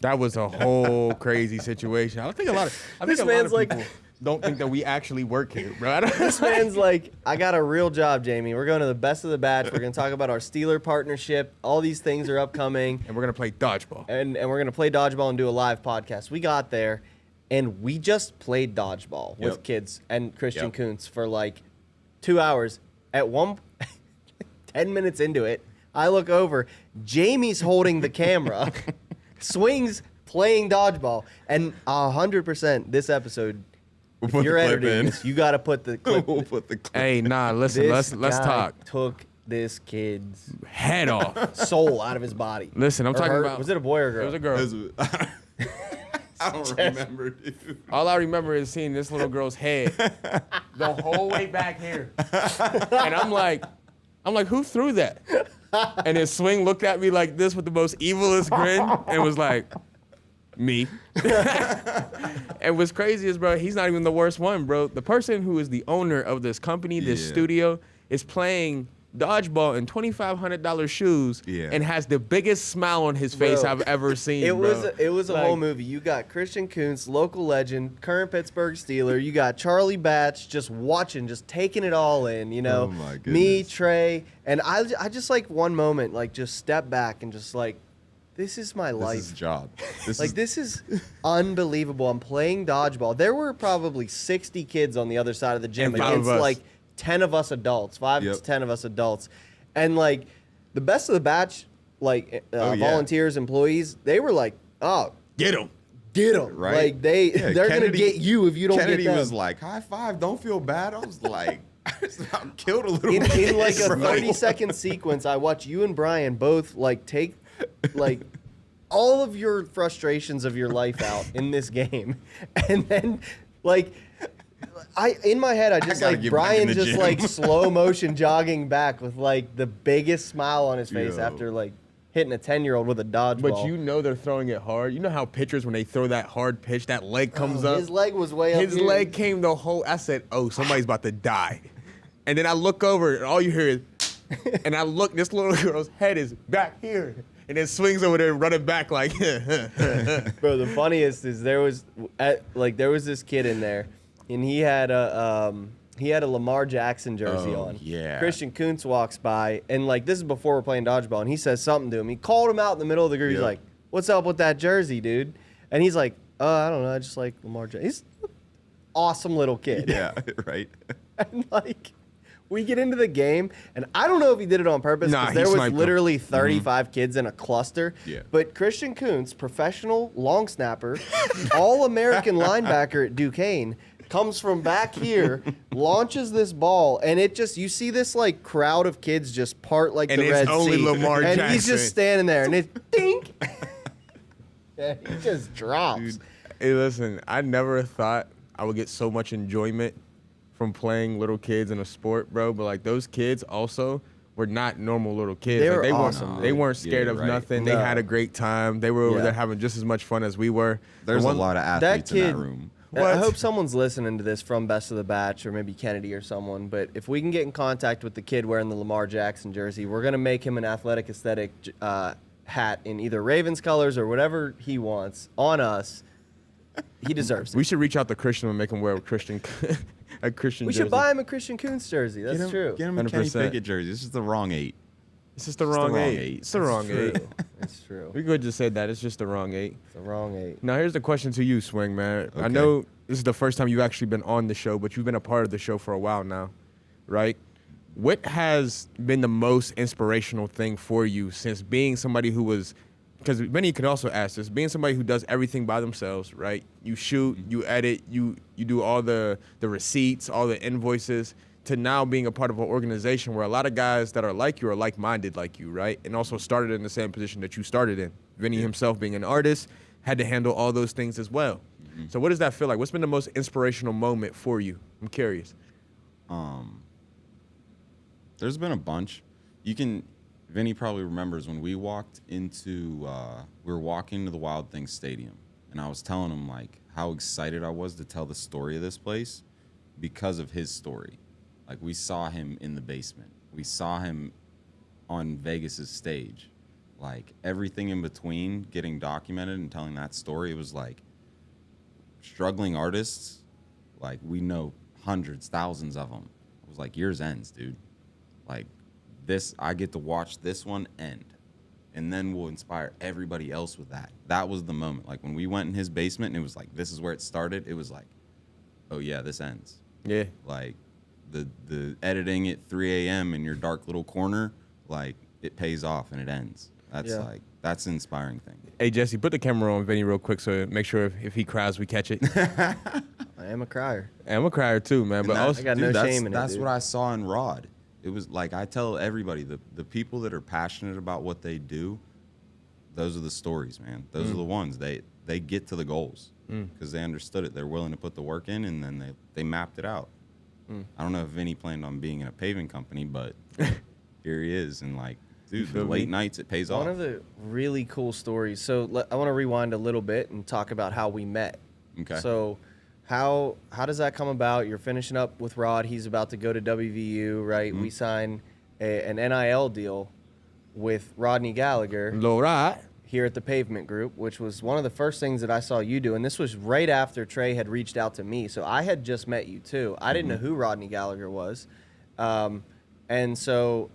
S1: That was a whole crazy situation. I think a lot of
S2: This man's like-
S1: people don't think that we actually work here, bro.
S2: This man's like, I got a real job, Jamie. We're going to the Best of the Batch. We're going to talk about our Steeler partnership. All these things are upcoming.
S1: And we're gonna play dodgeball.
S2: And we're going to play dodgeball and do a live podcast. We got there, and we just played dodgeball with
S3: Yep.
S2: kids and Christian
S3: Yep.
S2: Kuntz for like 2 hours. At 10 minutes into it, I look over. Jamie's holding the camera. Swings playing dodgeball. And 100% this episode,
S3: We'll
S2: if
S3: put
S2: you're
S3: the clip
S2: editing
S3: in.
S2: this, you got to put the clip.
S3: we'll put the clip.
S1: Hey, nah, listen,
S2: This
S1: let's
S2: guy
S1: talk.
S2: Took this kid's
S1: Head off.
S2: soul out of his body.
S1: Listen, I'm
S2: Or
S1: talking
S2: her.
S1: about.
S2: Was it a boy or a
S1: It
S2: girl?
S1: was a girl.
S3: I don't remember, dude.
S1: All I remember is seeing this little girl's head the whole way back here, and I'm like, who threw that? And his swing looked at me like this with the most evilest grin and was like, me. And what's crazy is, bro, he's not even the worst one, bro. The person who is the owner of this company, this
S3: Yeah.
S1: studio, is playing dodgeball in $2,500 shoes
S3: Yeah.
S1: and has the biggest smile on his face
S2: Bro,
S1: I've ever seen.
S2: It
S1: bro.
S2: was a
S1: Like,
S2: whole movie. You got Christian Kuntz, local legend, current Pittsburgh Steeler. You got Charlie Batch just watching, just taking it all in. You know,
S3: Oh, my
S2: me,
S3: goodness.
S2: Trey, and I just like one moment, like just step back and just like, this is my life.
S3: This is a job.
S2: This is unbelievable. I'm playing dodgeball. There were probably 60 kids on the other side of the gym
S1: And 5 of
S2: against
S1: us.
S2: like 10 of us adults, 5
S3: Yep.
S2: to 10 of us adults. And like the Best of the Batch, like
S3: Oh, yeah.
S2: volunteers, employees, they were like, oh,
S1: Get him.
S2: get them.
S3: Right?
S2: Like they're going to
S3: Kennedy-
S2: get you if you don't
S3: Kennedy
S2: get them.
S3: was like, high five, don't feel bad. I was like, I just about killed a little
S2: in
S3: kid,
S2: like a
S3: bro.
S2: 30-second sequence, I watch you and Brian both like take like all of your frustrations of your life out in this game, and then like in my head I just
S3: gotta
S2: like
S3: get back
S2: Brian
S3: in the
S2: just
S3: gym.
S2: like slow motion jogging back with like the biggest smile on his face
S3: Yo.
S2: after like hitting a 10-year-old with a dodgeball.
S1: But you know they're throwing it hard. You know how pitchers, when they throw that hard pitch, that leg comes up.
S2: His leg was way up.
S1: His
S2: here.
S1: leg came the whole. I said, "Oh, somebody's about to die," and then I look over, and all you hear is, and I look. This little girl's head is back here, and then swings over there, running back like.
S2: Bro, the funniest is there was this kid in there, and he had a Lamar Jackson jersey
S3: Oh,
S2: on.
S3: yeah.
S2: Christian Kuntz walks by, and like this is before we're playing dodgeball, and he says something to him. He called him out in the middle of the group. He's
S3: Yep.
S2: like, "What's up with that jersey, dude?" And he's like, I don't know. I just like Lamar Jackson." He's an awesome little kid.
S3: Yeah, right.
S2: And like, we get into the game, and I don't know if he did it on purpose
S1: Nah,
S2: because
S1: he
S2: there was
S1: sniped them.
S2: literally 35 kids in a cluster.
S3: Yeah.
S2: But Christian Kuntz, professional long snapper, all-American linebacker at Duquesne, comes from back here, launches this ball, and it just, you see this like crowd of kids just part like
S1: And
S2: the
S1: it's
S2: Red
S1: only
S2: Sea.
S1: Lamar
S2: and he's
S1: Jackson.
S2: just standing there, and it dink. Yeah, he just drops.
S1: Dude, hey, listen, I never thought I would get so much enjoyment from playing little kids in a sport, bro. But like those kids also were not normal little kids.
S2: They
S1: Like,
S2: were
S1: weren't,
S2: awesome,
S1: they
S2: dude.
S1: weren't scared
S3: Yeah,
S1: of
S3: right.
S1: nothing.
S2: No.
S1: They had a great time. They were over
S2: Yeah.
S1: there having just as much fun as we were.
S3: There's
S1: The
S3: a
S1: one-
S3: lot of
S2: That
S3: athletes in
S2: kid,
S3: that room.
S2: I
S1: What?
S2: hope someone's listening to this from Best of the Batch or maybe Kennedy or someone. But if we can get in contact with the kid wearing the Lamar Jackson jersey, we're gonna make him an athletic aesthetic hat in either Ravens colors or whatever he wants on us. He deserves it.
S1: We should reach out to Christian and make him wear a Christian a Christian
S2: We
S1: jersey.
S2: should buy him a Christian Kuntz jersey. That's true.
S3: Get him a Kenny
S1: 100%.
S3: Pickett jersey. This is the wrong 8.
S1: It's just the wrong eight. It's the wrong
S2: True.
S1: eight.
S2: It's true.
S1: We could just said that. It's just the wrong 8.
S2: It's the wrong 8.
S1: Now here's the question to you, Swing Man. I
S3: Okay.
S1: know this is the first time you've actually been on the show, but you've been a part of the show for a while now, right? What has been the most inspirational thing for you since being somebody who was, because Vinnie could also ask this, being somebody who does everything by themselves, right? You shoot, you edit, you do all the receipts, all the invoices, to now being a part of an organization where a lot of guys that are like you are like-minded like you, right? And also started in the same position that you started in. Vinnie himself being an artist, had to handle all those things as well. So what does that feel like? What's been the most inspirational moment for you? I'm curious.
S3: There's been a bunch. Vinnie probably remembers when we walked into, we were walking into the Wild Things Stadium, and I was telling him like how excited I was to tell the story of this place because of his story. Like, we saw him in the basement. We saw him on Vegas's stage. Like, everything in between getting documented and telling that story, it was like struggling artists, like, we know hundreds, thousands of them. It was like, yours ends, dude. Like, this, I get to watch this one end, and then we'll inspire everybody else with that. That was the moment. Like, when we went in his basement and it was like, this is where it started, it was like, oh yeah, this ends.
S1: Yeah.
S3: Like, the editing at 3 a.m. in your dark little corner, like, it pays off and it ends. That's like, that's an inspiring thing.
S1: Hey, Jesse, put the camera on Vinnie real quick so make sure if he cries, we catch it.
S2: I am a crier.
S1: I'm a crier too, man. But also,
S2: I got no shame in it.
S3: That's
S2: dude.
S3: what I saw in Rod. It was like, I tell everybody, the people that are passionate about what they do, those are the stories, man. Those are the ones. They get to the goals because they understood it. They're willing to put the work in, and then they mapped it out. I don't know if Vinnie planned on being in a paving company, but here he is. And like, dude, the late nights, it pays off.
S2: One of the really cool stories. So I want to rewind a little bit and talk about how we met.
S3: Okay.
S2: So how does that come about? You're finishing up with Rod. He's about to go to WVU, right? We sign an NIL deal with Rodney Gallagher
S1: Laura.
S2: here at the Pavement Group, which was one of the first things that I saw you do. And this was right after Trey had reached out to me. So I had just met you too. I didn't know who Rodney Gallagher was. And so,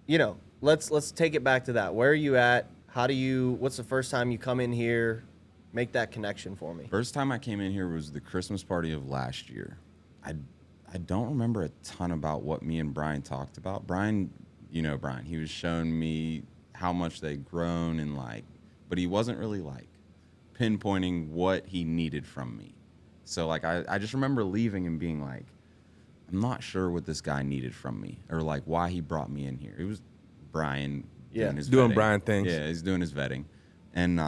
S2: you know, let's take it back to that. Where are you at? What's the first time you come in here? Make that connection for me.
S3: First time I came in here was the Christmas party of last year. I don't remember a ton about what me and Brian talked about. Brian, you know Brian, he was showing me how much they'd grown and like, but he wasn't really like pinpointing what he needed from me. So like, I just remember leaving and being like, I'm not sure what this guy needed from me or like why he brought me in here. It was Brian doing his
S1: doing
S3: vetting.
S1: Brian things.
S3: Yeah, he's doing his vetting. And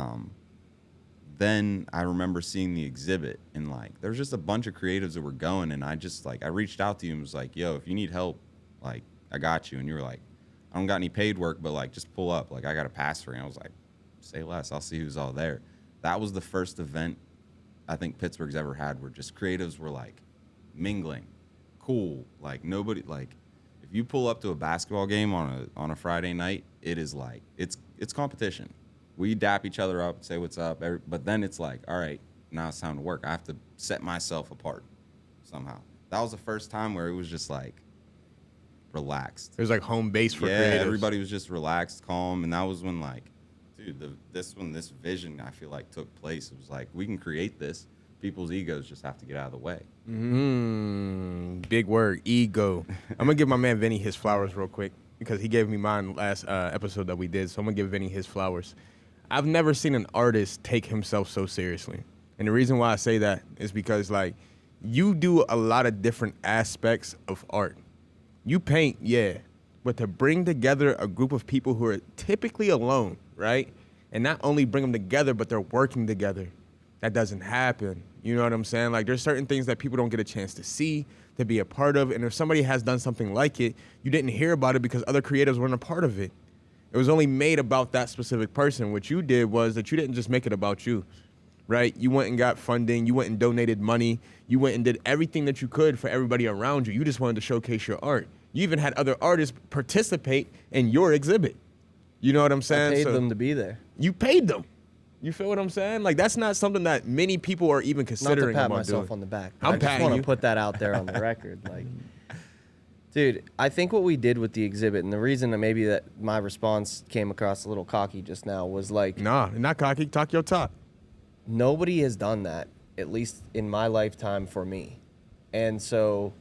S3: then I remember seeing the exhibit and like there was just a bunch of creatives that were going, and I just like I reached out to you and was like, yo, if you need help, like I got you. And you were like, I don't got any paid work, but like just pull up. Like I got a pass for you. And I was like, say less, I'll see who's all there. That was the first event I think Pittsburgh's ever had where just creatives were like mingling. Cool. Like nobody, like if you pull up to a basketball game on a Friday night, it is like it's competition. We dap each other up, say what's up, but then it's like, all right, now it's time to work. I have to set myself apart somehow. That was the first time where it was just like relaxed.
S1: It was like home base for
S3: yeah,
S1: creatives.
S3: everybody was just relaxed, calm, and that was when like, dude, this vision I feel like took place. It was like we can create this. People's egos just have to get out of the way.
S1: Big word, ego. I'm gonna give my man Vinnie his flowers real quick because he gave me mine last episode that we did. So I'm gonna give Vinnie his flowers. I've never seen an artist take himself so seriously. And the reason why I say that is because, like, you do a lot of different aspects of art. You paint, yeah, but to bring together a group of people who are typically alone, right? And not only bring them together, but they're working together. That doesn't happen. You know what I'm saying? Like, there's certain things that people don't get a chance to see, to be a part of. And if somebody has done something like it, you didn't hear about it because other creatives weren't a part of it. It was only made about that specific person. What you did was that you didn't just make it about you, right? You went and got funding. You went and donated money. You went and did everything that you could for everybody around you. You just wanted to showcase your art. You even had other artists participate in your exhibit. You know what I'm saying?
S2: I paid them to be there.
S1: You paid them. You feel what I'm saying? Like, that's not something that many people are even considering.
S2: Not to pat
S1: about
S2: myself
S1: doing.
S2: on the back.
S1: I'm
S2: I just
S1: patting
S2: want
S1: you.
S2: to put that out there on the record. Like, dude, I think what we did with the exhibit, and the reason that maybe that my response came across a little cocky just now was like,
S1: Nah, not cocky. Talk your talk.
S2: nobody has done that, at least in my lifetime, for me. And so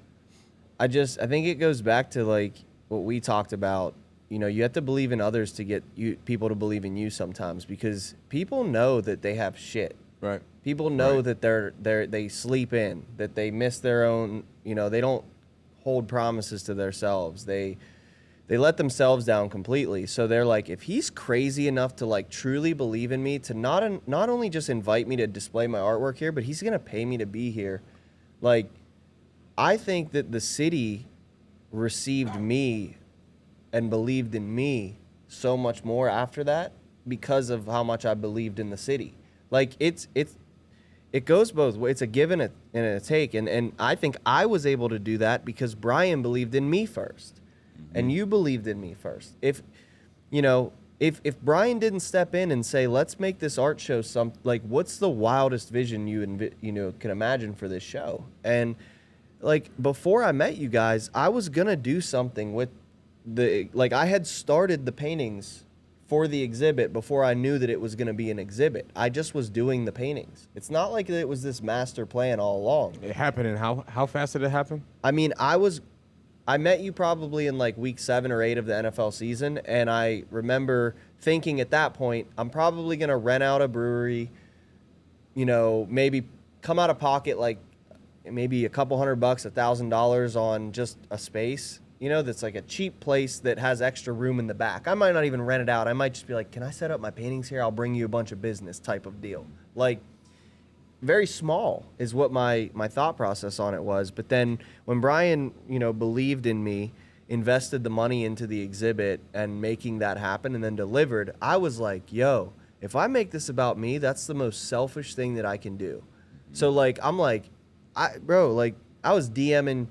S2: I think it goes back to like what we talked about. You know, you have to believe in others to get people to believe in you sometimes, because people know that they have shit.
S1: Right.
S2: People know that they sleep in, that they miss their own, you know, they don't hold promises to themselves. They let themselves down completely. So they're like, if he's crazy enough to like truly believe in me, to not only just invite me to display my artwork here, but he's going to pay me to be here. Like, I think that the city received me and believed in me so much more after that because of how much I believed in the city. Like it goes both ways. It's a give and a take. And I think I was able to do that because Brian believed in me first. And you believed in me first. If Brian didn't step in and say, let's make this art show like, what's the wildest vision you can imagine for this show? And like, before I met you guys, I was going to do something with I had started the paintings for the exhibit before I knew that it was going to be an exhibit. I just was doing the paintings. It's not like it was this master plan all along.
S1: It happened, and how fast did it happen?
S2: I mean, I met you probably in like week 7 or 8 of the NFL season, and I remember thinking at that point, I'm probably going to rent out a brewery, maybe come out of pocket like maybe a couple $100, $1,000 on just a space, that's like a cheap place that has extra room in the back. I might not even rent it out. I might just be like, can I set up my paintings here? I'll bring you a bunch of business type of deal. Like, very small is what my thought process on it was. But then when Brian, believed in me, invested the money into the exhibit and making that happen and then delivered, I was like, yo, if I make this about me, that's the most selfish thing that I can do. So like, I'm like, I was DMing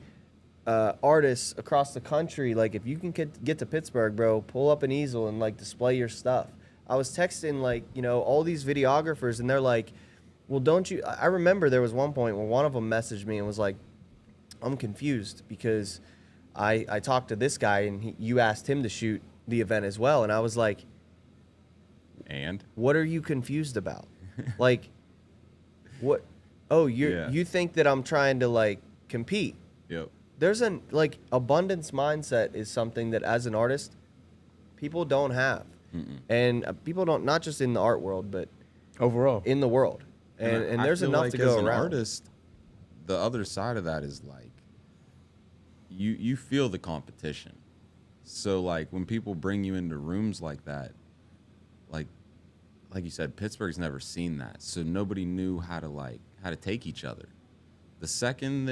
S2: artists across the country. Like, if you can get to Pittsburgh, bro, pull up an easel and like display your stuff. I was texting like, all these videographers, and they're like, well, don't you? I remember there was one point where one of them messaged me and was like, I'm confused because I talked to this guy and you asked him to shoot the event as well. And I was like,
S3: and
S2: what are you confused about? Like, what? Oh, you think that I'm trying to like compete?
S3: Yep.
S2: There's abundance mindset is something that as an artist, people don't have. And people don't, not just in the art world, but
S1: Overall.
S2: in the world. And there's enough to go
S3: as an
S2: around.
S3: artist, the other side of that is like you feel the competition. So like when people bring you into rooms like that, like you said, Pittsburgh's never seen that, so nobody knew how to take each other. The second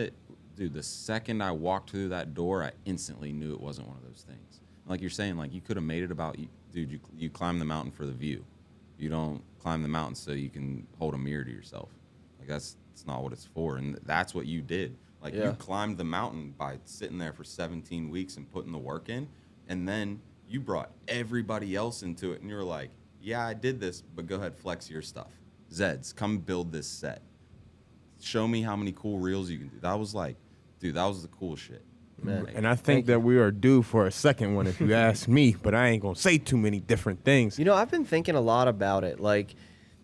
S3: I walked through that door, I instantly knew it wasn't one of those things. Like you're saying, like you could have made it about you, dude. You climb the mountain for the view. You don't climb the mountain so you can hold a mirror to yourself. Like that's not what it's for. And that's what you did. Like you climbed the mountain by sitting there for 17 weeks and putting the work in. And then you brought everybody else into it. And you were like, yeah, I did this, but go ahead, flex your stuff. Zeds, come build this set. Show me how many cool reels you can do. That was like, dude, that was the cool shit.
S2: Man.
S1: And I think that we are due for a second one, if you ask me, but I ain't going to say too many different things.
S2: I've been thinking a lot about it. Like,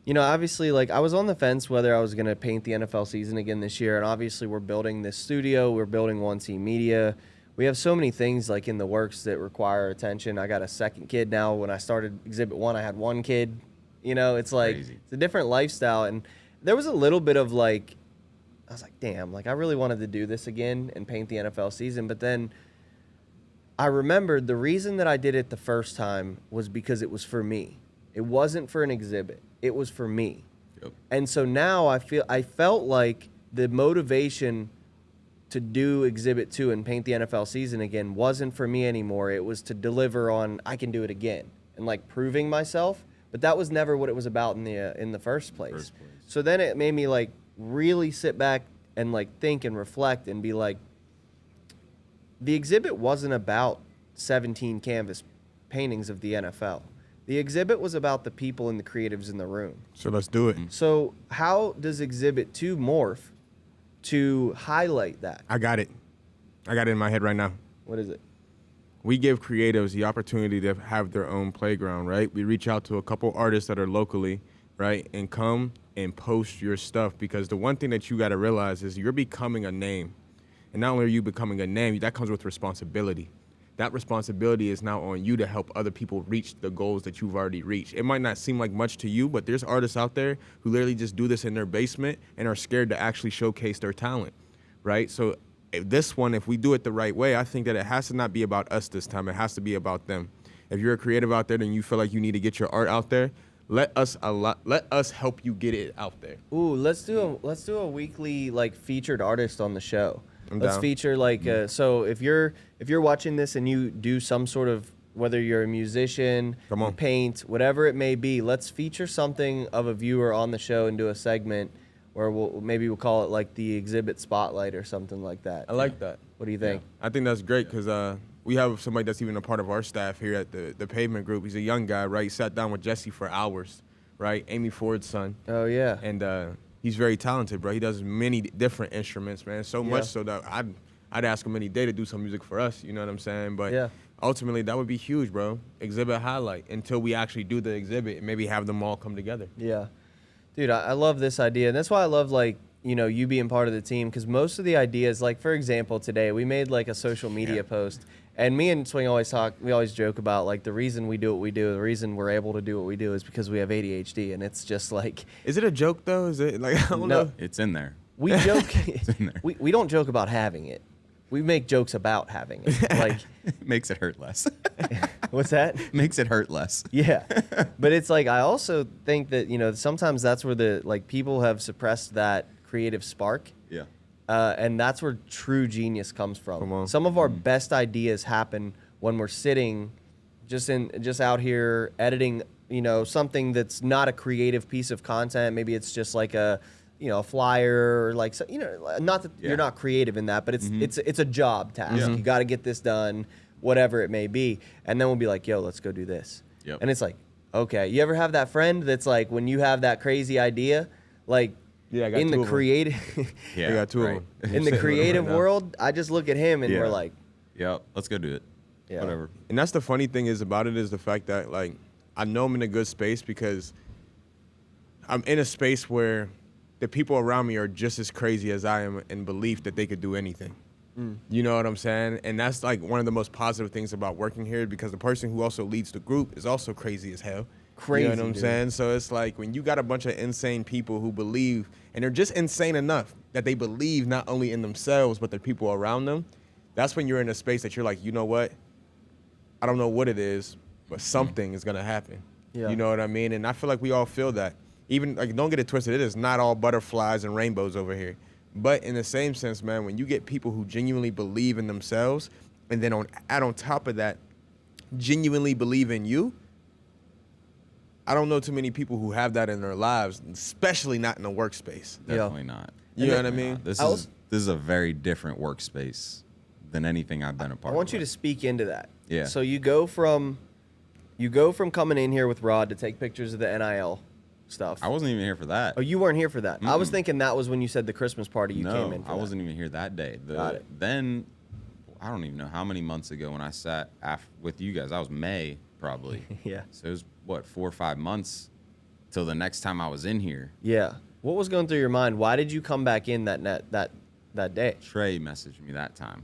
S2: obviously, like I was on the fence whether I was going to paint the NFL season again this year. And obviously we're building this studio. We're building 1C Media. We have so many things like in the works that require attention. I got a second kid now. When I started Exhibit 1, I had one kid. It's like,
S3: Crazy.
S2: It's a different lifestyle. And there was a little bit of like, I was like, damn, like I really wanted to do this again and paint the NFL season. But then I remembered the reason that I did it the first time was because it was for me. It wasn't for an exhibit. It was for me.
S3: Yep.
S2: And so now I felt like the motivation to do Exhibit 2 and paint the NFL season again wasn't for me anymore. It was to deliver on I can do it again and like proving myself. But that was never what it was about in the first place. So then it made me like really sit back and like think and reflect and be like, the exhibit wasn't about 17 canvas paintings of the NFL. The exhibit was about the people and the creatives in the room.
S1: So let's do it.
S2: So how does Exhibit 2 morph to highlight that?
S1: I got it in my head right now.
S2: What is it?
S1: We give creatives the opportunity to have their own playground, right? We reach out to a couple artists that are locally, right, and come and post your stuff, because the one thing that you got to realize is you're becoming a name. And not only are you becoming a name, that comes with responsibility. That responsibility is now on you to help other people reach the goals that you've already reached. It might not seem like much to you, but there's artists out there who literally just do this in their basement and are scared to actually showcase their talent, right? So if we do it the right way, I think that it has to not be about us this time. It has to be about them. If you're a creative out there and you feel like you need to get your art out there, let us help you get it out there.
S2: Ooh, let's do a weekly like featured artist on the show.
S1: I'm
S2: Let's
S1: down.
S2: feature like so if you're watching this and you do some sort of whether you're a musician,
S1: Come on.
S2: you paint, whatever it may be. Let's feature something of a viewer on the show and do a segment where we'll call it like the exhibit spotlight or something like that.
S1: I like that.
S2: What do you think?
S1: I think that's great because we have somebody that's even a part of our staff here at the Pavement Group. He's a young guy, right? He sat down with Jesse for hours, right? Amy Ford's son.
S2: Oh, yeah.
S1: And he's very talented, bro. He does many different instruments, man. So much so that I'd ask him any day to do some music for us. You know what I'm saying? But ultimately, that would be huge, bro. Exhibit highlight until we actually do the exhibit and maybe have them all come together.
S2: Yeah. Dude, I love this idea. And that's why I love, like, you know, you being part of the team. Because most of the ideas, like, for example, today, we made, like, a social media post. And me and Swing we always joke about, like, the reason we do what we do, the reason we're able to do what we do is because we have ADHD. And it's just like...
S1: Is it a joke, though? Is it, like, I don't know.
S3: It's in there.
S2: We joke...
S3: It's in there.
S2: We don't joke about having it. We make jokes about having it. Like...
S3: Makes it hurt less.
S2: What's that?
S3: Makes it hurt less.
S2: Yeah. But it's like, I also think that, you know, sometimes that's where the, like, people have suppressed that creative spark.
S3: Yeah.
S2: And that's where true genius comes from.
S1: Come on.
S2: Some of our best ideas happen when we're sitting just out here editing, you know, something that's not a creative piece of content. Maybe it's just like a, you know, a flyer or like, you know, not that you're not creative in that, but it's a job task.
S3: Yeah.
S2: You got to get this done, whatever it may be. And then we'll be like, yo, let's go do this.
S3: Yep.
S2: And it's like, okay, you ever have that friend that's like, when you have that crazy idea, like,
S1: Yeah, I got
S2: in
S1: two
S2: the
S1: of 'em.
S2: creative
S1: I got two of them.
S2: in the creative world, I just look at him and
S3: Yeah.
S2: we're like,
S3: Yep. Let's go do it.
S2: Yeah.
S3: Whatever.
S1: And that's the funny thing is about it is the fact that, like, I know I'm in a good space because I'm in a space where the people around me are just as crazy as I am in belief that they could do anything. You know what I'm saying? And that's, like, one of the most positive things about working here because the person who also leads the group is also crazy as hell.
S2: Crazy,
S1: You know what I'm
S2: dude.
S1: saying? So it's like when you got a bunch of insane people who believe, and they're just insane enough that they believe not only in themselves, but the people around them, that's when you're in a space that you're like, you know what? I don't know what it is, but something is going to happen.
S2: Yeah.
S1: You know what I mean? And I feel like we all feel that. Even, like, don't get it twisted. It is not all butterflies and rainbows over here. But in the same sense, man, when you get people who genuinely believe in themselves and then add on top of that, genuinely believe in you, I don't know too many people who have that in their lives, especially not in a workspace.
S3: Definitely not.
S1: You know what I
S3: Definitely
S1: mean?
S3: not. This
S2: I
S3: is a very different workspace than anything I've been a part
S2: I
S3: of.
S2: want you to speak into that.
S3: Yeah.
S2: So you go from coming in here with Rod to take pictures of the NIL stuff.
S3: I wasn't even here for that.
S2: Oh, you weren't here for that. I was thinking that was when you said the Christmas party you came in for.
S3: I wasn't even here that day.
S2: Got it.
S3: Then, I don't even know how many months ago when I sat with you guys. I was May probably.
S2: Yeah.
S3: So it was what 4 or 5 months till the next time I was in here.
S2: Yeah. What was going through your mind? Why did you come back in that day?
S3: Trey messaged me that time.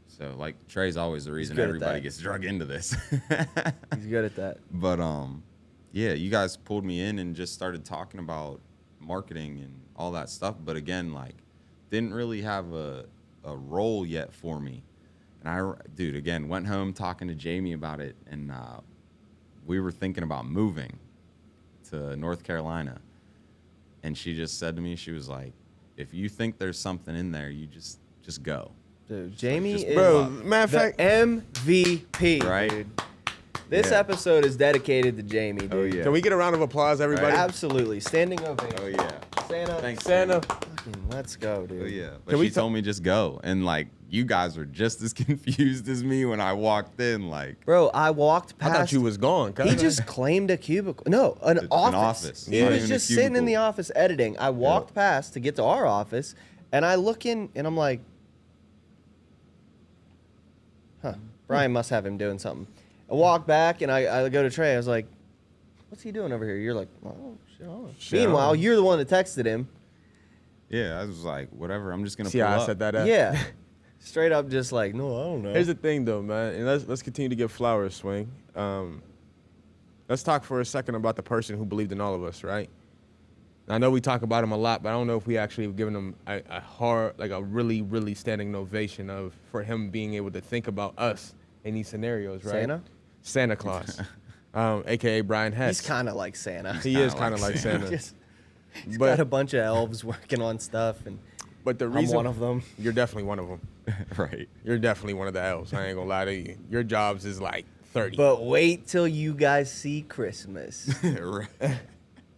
S3: So like Trey's always the reason
S2: good at
S3: everybody
S2: that.
S3: gets drug into this.
S2: He's good at that.
S3: But yeah, you guys pulled me in and just started talking about marketing and all that stuff. But again, like, didn't really have a role yet for me. And again, went home talking to Jamie about it, and we were thinking about moving to North Carolina. And she just said to me, she was like, if you think there's something in there, you just go.
S2: Dude, Jamie
S3: just-
S2: is
S1: Bro, matter of
S2: the
S1: fact,
S2: MVP.
S3: Right?
S2: Dude. This
S3: Yeah.
S2: episode is dedicated to Jamie, dude.
S3: Oh, yeah.
S1: can we get a round of applause, everybody?
S2: Absolutely. Standing ovation.
S3: Oh, yeah.
S2: Santa.
S3: Thanks,
S1: Santa.
S2: Fucking let's go, dude.
S3: Oh, yeah. But
S1: Can we
S3: she told me just go. And, like, you guys were just as confused as me when I walked in. Like,
S2: Bro, I walked
S1: I
S2: past.
S1: thought you was gone.
S2: He just claimed a cubicle. No, an office.
S3: office.
S2: He
S1: Not
S2: was
S3: even a
S2: just sitting in
S3: cubicle.
S2: the office editing. I walked past to get to our office, and I look in, and I'm like, huh, Brian must have him doing something. I walk back, and I go to Trey. I was like, what's he doing over here? You're like, oh, shit. Oh.
S1: Shit,
S2: Meanwhile,
S1: oh.
S2: you're the one that texted him.
S3: yeah, I was like, whatever. I'm just going to
S1: See
S3: pull
S1: how
S3: up.
S1: I set that up?
S2: Yeah. Straight up just like, no, I don't know.
S1: Here's the thing, though, man, and let's continue to give flowers, Swing. Let's talk for a second about the person who believed in all of us, right? I know we talk about him a lot, but I don't know if we actually have given him a really, really standing ovation for him being able to think about us in these scenarios, right? Santa Claus, a.k.a. Brian Hess.
S2: He's kind of like Santa.
S1: He is kind of like Santa.
S2: He's
S1: But-
S2: got a bunch of elves working on stuff, and
S1: But the
S2: I'm
S1: reason
S2: one of them.
S1: You're definitely one of them.
S3: Right.
S1: You're definitely one of the elves. I ain't gonna lie to you. Your jobs is like 30.
S2: But wait till you guys see Christmas.
S3: Right.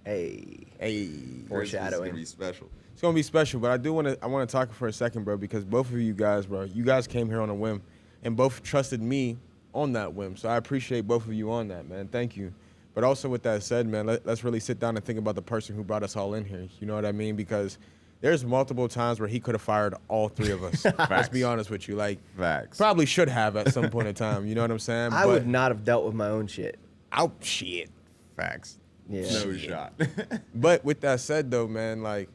S2: Hey,
S1: Hey,
S2: foreshadowing.
S3: It's gonna be special.
S1: it's gonna be special. But I want to talk for a second, bro, because both of you guys, bro, you guys came here on a whim, and both trusted me on that whim. So I appreciate both of you on that, man. Thank you. But also with that said, man, let's really sit down and think about the person who brought us all in here. You know what I mean? Because there's multiple times where he could have fired all three of us. Let's be honest with you. Like,
S3: Facts.
S1: probably should have at some point in time. You know what I'm saying?
S2: I would not have dealt with my own shit.
S1: Oh, shit.
S3: Facts.
S2: Yeah.
S3: No shot.
S1: But with that said, though, man, like,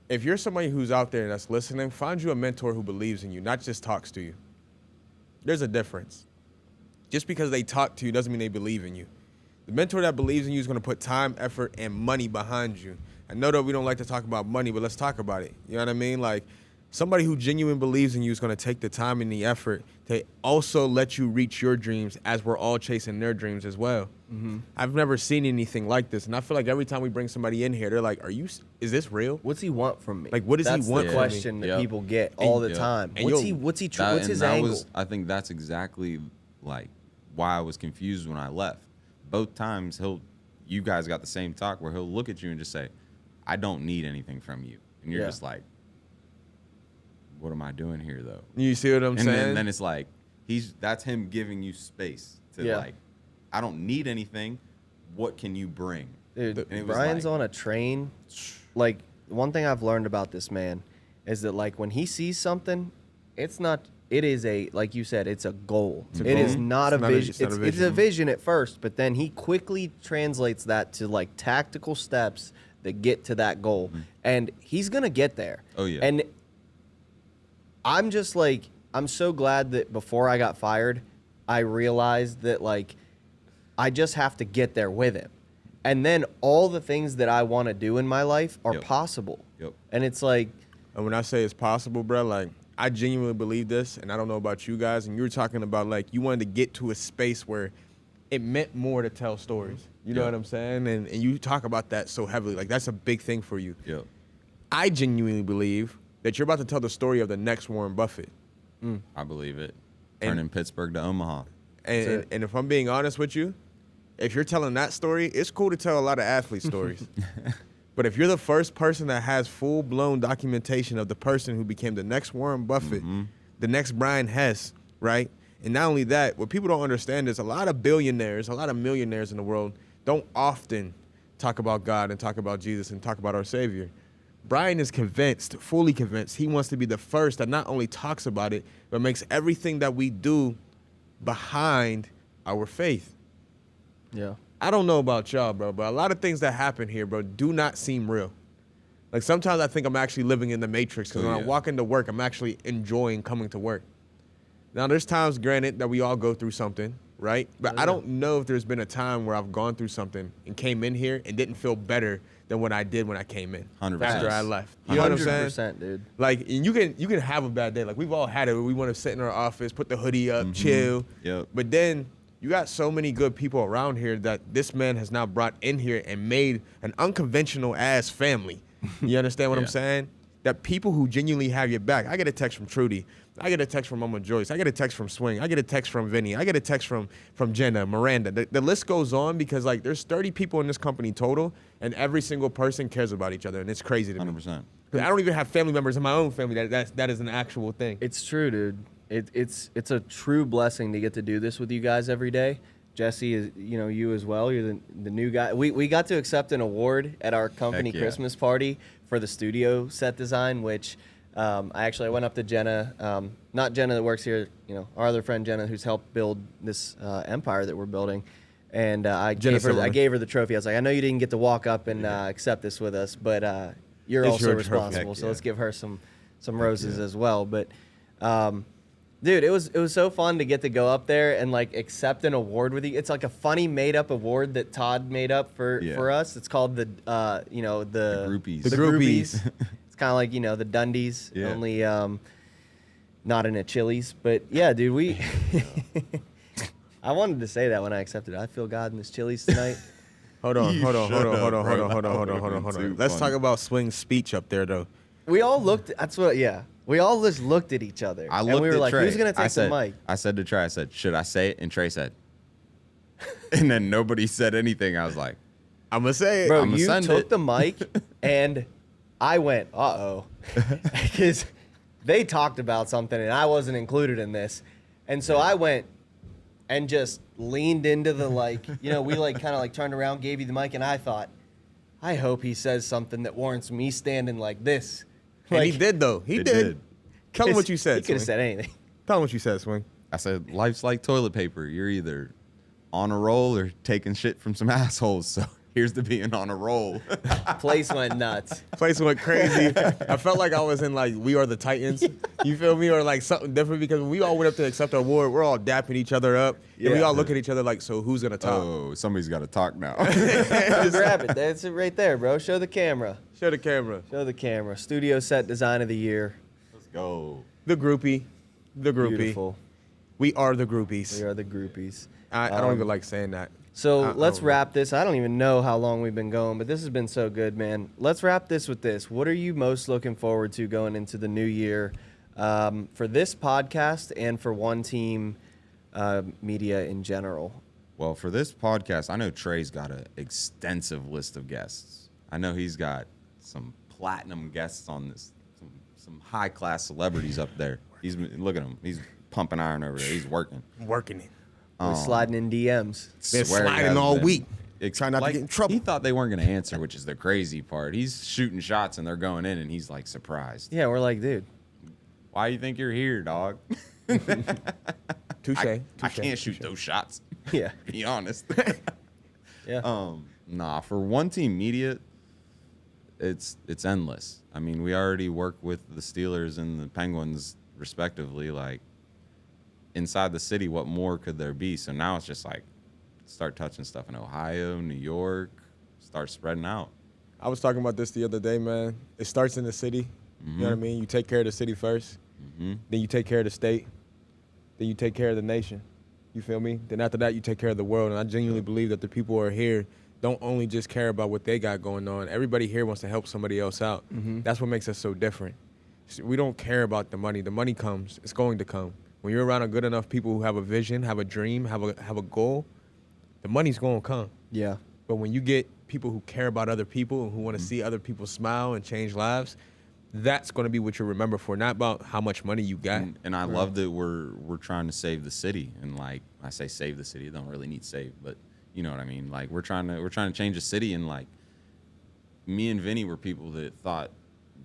S1: if you're somebody who's out there that's listening, find you a mentor who believes in you, not just talks to you. There's a difference. Just because they talk to you doesn't mean they believe in you. The mentor that believes in you is going to put time, effort, and money behind you. I know that we don't like to talk about money, but let's talk about it. You know what I mean? Like, somebody who genuinely believes in you is going to take the time and the effort to also let you reach your dreams as we're all chasing their dreams as well. Mm-hmm. I've never seen anything like this, and I feel like every time we bring somebody in here, they're like, is this real?
S2: What's he want from me?
S1: Like, what does he want
S2: That's the
S1: from me?
S2: question that
S3: Yep.
S2: people get all the
S3: Yep.
S2: time.
S1: And
S2: What's
S1: yo,
S2: what's
S3: That-
S2: his
S3: and that
S2: angle?
S3: was, I think that's exactly like why I was confused when I left. Both times you guys got the same talk where he'll look at you and just say, I don't need anything from you. And you're
S2: Yeah.
S3: just like, what am I doing here though?
S1: You see what I'm
S3: And
S1: saying?
S3: then it's like, that's him giving you space to
S2: Yeah.
S3: like, I don't need anything. What can you bring?
S2: Dude,
S3: And it was
S2: Brian's
S3: like-
S2: on a train. Like, one thing I've learned about this man is that, like, when he sees something, it is a, like you said, it's a goal.
S1: It's a
S2: It is
S1: goal.
S2: not a
S1: It's not a-
S2: vision.
S1: it's not a
S2: It's a
S1: vision.
S2: vision at first, but then he quickly translates that to, like, tactical steps that get to that goal. And he's going to get there.
S3: Oh, yeah.
S2: And I'm just like, I'm so glad that before I got fired, I realized that, like, I just have to get there with him. And then all the things that I want to do in my life are
S3: Yep.
S2: possible.
S3: Yep.
S2: And it's like,
S1: And when I say it's possible, bro, like, I genuinely believe this, and I don't know about you guys, and you were talking about, like, you wanted to get to a space where it meant more to tell stories. You know
S3: Yeah.
S1: what I'm saying? And you talk about that so heavily. Like, that's a big thing for you.
S3: Yep.
S1: I genuinely believe that you're about to tell the story of the next Warren Buffett.
S3: I believe it.
S1: And-
S3: Turning Pittsburgh to Omaha.
S1: And if I'm being honest with you, if you're telling that story, it's cool to tell a lot of athlete stories. But if you're the first person that has full-blown documentation of the person who became the next Warren Buffett, the next Brian Hess, right? And not only that, what people don't understand is a lot of billionaires, a lot of millionaires in the world don't often talk about God and talk about Jesus and talk about our Savior. Brian is convinced, fully convinced, he wants to be the first that not only talks about it, but makes everything that we do behind our faith.
S2: yeah.
S1: I don't know about y'all, bro, but a lot of things that happen here, bro, do not seem real. Like, sometimes I think I'm actually living in the Matrix because
S3: Oh,
S1: when I
S3: yeah.
S1: walk into work, I'm actually enjoying coming to work. Now, there's times, granted, that we all go through something, right? But I don't know if there's been a time where I've gone through something and came in here and didn't feel better than what I did when I came in
S3: 100%.
S1: after I left. You know what I'm saying?
S2: 100%, dude.
S1: Like, and you can have a bad day. Like, we've all had it where we want to sit in our office, put the hoodie up, chill.
S3: Yep.
S1: But then you got so many good people around here that this man has now brought in here and made an unconventional ass family. You understand what I'm
S3: Yeah.
S1: saying? That people who genuinely have your back. I get a text from Trudy. I get a text from Mama Joyce. I get a text from Swing. I get a text from Vinnie. I get a text from Jenna, Miranda. The list goes on because, like, there's 30 people in this company total, and every single person cares about each other, and it's crazy to me.
S3: 100%.
S1: 'Cause I don't even have family members in my own family that is an actual thing.
S2: It's true, dude. It's a true blessing to get to do this with you guys every day. Jesse is, you as well. You're the new guy. We got to accept an award at our company
S3: Heck yeah.
S2: Christmas party for the studio set design, which I went up to Jenna, not Jenna that works here, our other friend Jenna, who's helped build this empire that we're building. And I
S1: Jenna Silverman.
S2: gave her the trophy. I was like, I know you didn't get to walk up and accept this with us, but you're
S1: It's
S2: also
S1: your trophy.
S2: responsible.
S3: Heck
S2: So
S3: yeah.
S2: let's give her some roses as well. But dude, it was so fun to get to go up there and, like, accept an award with you. It's like a funny made up award that Todd made up for us. It's called the
S3: groupies.
S1: The
S2: the
S1: groupies.
S2: It's kind of like the Dundies,
S3: Yeah.
S2: only not in a Chili's. But yeah, dude, we. I wanted to say that when I accepted it. I feel God in this Chili's tonight.
S1: Hold on.
S3: Too
S1: Let's
S3: funny.
S1: talk about Swing's speech up there, though.
S2: We all looked. That's what. Yeah. We all just looked at each other.
S3: I
S2: and
S3: looked
S2: we were
S3: at
S2: like,
S3: Trey.
S2: "Who's gonna take the mic?"
S3: I said to Trey, I said, "Should I say it?" And Trey said, and then nobody said anything. I was like,
S1: I'm gonna say it.
S2: Bro,
S3: I'ma
S2: you
S3: send
S2: took
S3: it.
S2: the mic, and I went, "Uh-oh," because they talked about something, and I wasn't included in this, and so I went and just leaned into the we kind of turned around, gave you the mic, and I thought, I hope he says something that warrants me standing like this.
S1: And he did though. He
S3: It
S1: did.
S3: did.
S1: Tell him what you
S2: He
S1: said.
S2: could have
S1: Swing.
S2: said anything.
S1: Tell him what you said, Swing.
S3: I said, life's like toilet paper. You're either on a roll or taking shit from some assholes. So here's to being on a roll.
S2: Place went nuts.
S1: Place went crazy. I felt like I was in We Are the Titans. You feel me? Or like something different because when we all went up to accept our award, we're all dapping each other up. And we
S2: Yeah.
S1: all look at each other like, so who's gonna talk?
S3: Oh, somebody's got to talk now.
S2: Go grab it. That's it right there, bro. Show the camera.
S1: Show the camera.
S2: Show the camera. Studio set design of the year.
S3: Let's go.
S1: The groupie. The groupie.
S2: Beautiful.
S1: We are the groupies.
S2: We are the groupies.
S1: I don't even like saying that.
S2: So
S1: I
S2: let's
S1: don't
S2: wrap this. I don't even know how long we've been going, but this has been so good, man. Let's wrap this with this. What are you most looking forward to going into the new year for this podcast and for One Team Media in general?
S3: Well, for this podcast, I know Trey's got an extensive list of guests. I know he's got some platinum guests on this, some high class celebrities up there. Look at him. He's pumping iron over there. He's working.
S1: Working it.
S2: We're sliding in DMs.
S1: Been
S3: Swear he
S1: sliding
S3: has
S1: all
S3: been.
S1: week.
S3: It's
S1: Trying not to get in trouble.
S3: He thought they weren't going to answer, which is the crazy part. He's shooting shots and they're going in, and he's like surprised.
S2: Yeah, we're like, dude.
S3: Why you think you're here, dog?
S1: Touche.
S3: I
S1: touche,
S3: can't shoot
S1: touche.
S3: those shots.
S2: Yeah.
S3: Be honest.
S2: Yeah.
S3: Nah, for One Team Media, it's endless. I mean, we already work with the Steelers and the Penguins respectively. Like inside the city, what more could there be? So now it's just like start touching stuff in Ohio, New York, start spreading out.
S1: I was talking about this the other day, man. It starts in the city. You know what I mean? You take care of the city first. Then you take care of the state. Then you take care of the nation. You feel me? Then after that, you take care of the world. And I genuinely believe that the people who are here don't only just care about what they got going on. Everybody here wants to help somebody else out. That's what makes us so different. We don't care about the money. The money comes. It's going to come. When you're around a good enough people who have a vision, have a dream, have a goal, the money's going to come.
S2: Yeah.
S1: But when you get people who care about other people and who want to see other people smile and change lives, that's going to be what you remember for, not about how much money you got.
S3: And I love that we're trying to save the city. And like I say, save the city. It don't really need saved, but you know what I mean. Like we're trying to change the city. And like me and Vinnie were people that thought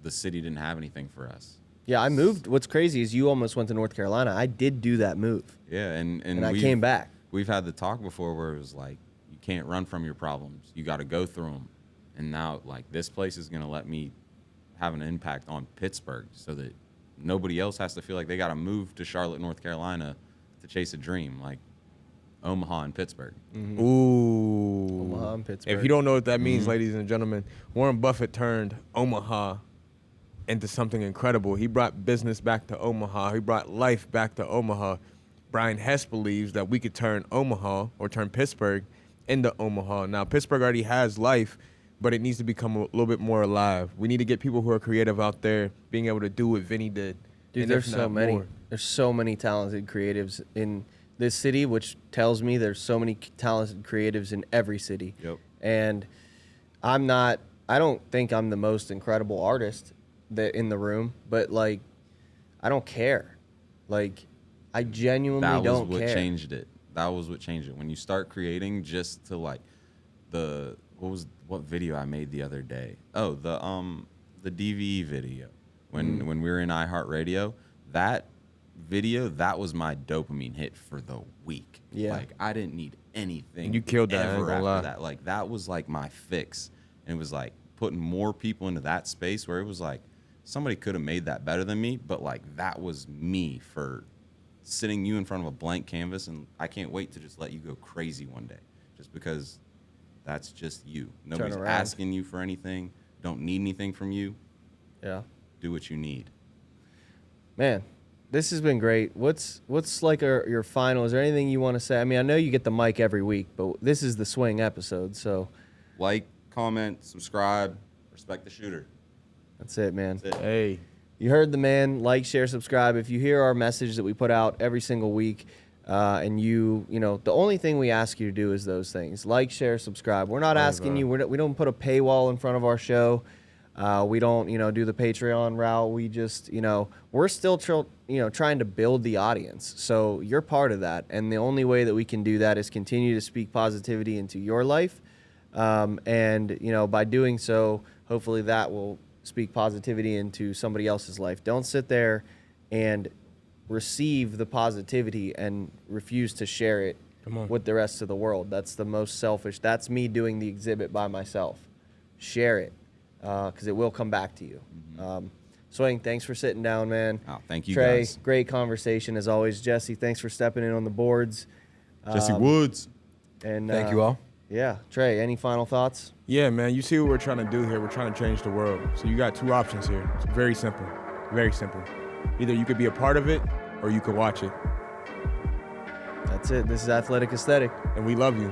S3: the city didn't have anything for us.
S2: Yeah, I moved. What's crazy is you almost went to North Carolina. I did do that move.
S3: Yeah,
S2: And I came back.
S3: We've had the talk before where it was like you can't run from your problems. You got to go through them. And now like this place is going to let me have an impact on Pittsburgh so that nobody else has to feel like they got to move to Charlotte, North Carolina to chase a dream, like Omaha and Pittsburgh.
S1: Ooh.
S2: Omaha and Pittsburgh.
S1: If you don't know what that means, ladies and gentlemen, Warren Buffett turned Omaha into something incredible. He brought business back to Omaha. He brought life back to Omaha. Brian Hess believes that we could turn Omaha or turn Pittsburgh into Omaha. Now, Pittsburgh already has life, but it needs to become a little bit more alive. We need to get people who are creative out there being able to do what Vinnie did.
S2: Dude,
S1: and
S2: there's
S1: if
S2: so
S1: not
S2: many.
S1: more.
S2: There's so many talented creatives in this city, which tells me there's so many talented creatives in every city.
S3: Yep.
S2: And I don't think I'm the most incredible artist that in the room, but like, I don't care. Like, I genuinely
S3: That was
S2: don't
S3: what
S2: care.
S3: changed it. That was what changed it. When you start creating just to like what video I made the other day? Oh, the DVE video. When we were in iHeartRadio, that video, that was my dopamine hit for the week.
S2: Yeah.
S3: Like I didn't need anything.
S1: You killed that, I ain't
S3: ever
S1: gonna
S3: after
S1: lie.
S3: that. Like that was like my fix. And it was like putting more people into that space where it was like somebody could have made that better than me, but like that was me for sitting you in front of a blank canvas, and I can't wait to just let you go crazy one day, just because that's just you. Nobody's
S2: around.
S3: asking you for anything, don't need anything from you.
S2: Yeah.
S3: Do what you need.
S2: Man, this has been great. What's like your final? Is there anything you want to say? I mean, I know you get the mic every week, but this is the swing episode, so
S3: Like, comment, subscribe, respect the shooter.
S2: That's it, man.
S1: Hey.
S2: You heard the man. Like, share, subscribe. If you hear our message that we put out every single week, and you know, the only thing we ask you to do is those things. Like, share, subscribe. We're not asking you. We don't put a paywall in front of our show. We don't, do the Patreon route. We just, we're still, trying to build the audience. So you're part of that. And the only way that we can do that is continue to speak positivity into your life. And, by doing so, hopefully that will speak positivity into somebody else's life. Don't sit there and receive the positivity and refuse to share it with the rest of the world. That's the most selfish. That's me doing the exhibit by myself. Share it, because it will come back to you. Swing, thanks for sitting down, man.
S3: Oh, thank you,
S2: Trey,
S3: guys.
S2: great conversation as always. Jesse, thanks for stepping in on the boards.
S3: Jesse Woods.
S2: And
S4: Thank you all.
S2: Yeah, Trey, any final thoughts?
S1: Yeah, man, you see what we're trying to do here. We're trying to change the world. So you got two options here. It's very simple. Very simple. Either you could be a part of it or you could watch it.
S2: That's it. This is Athletic Aesthetic.
S1: And we love you.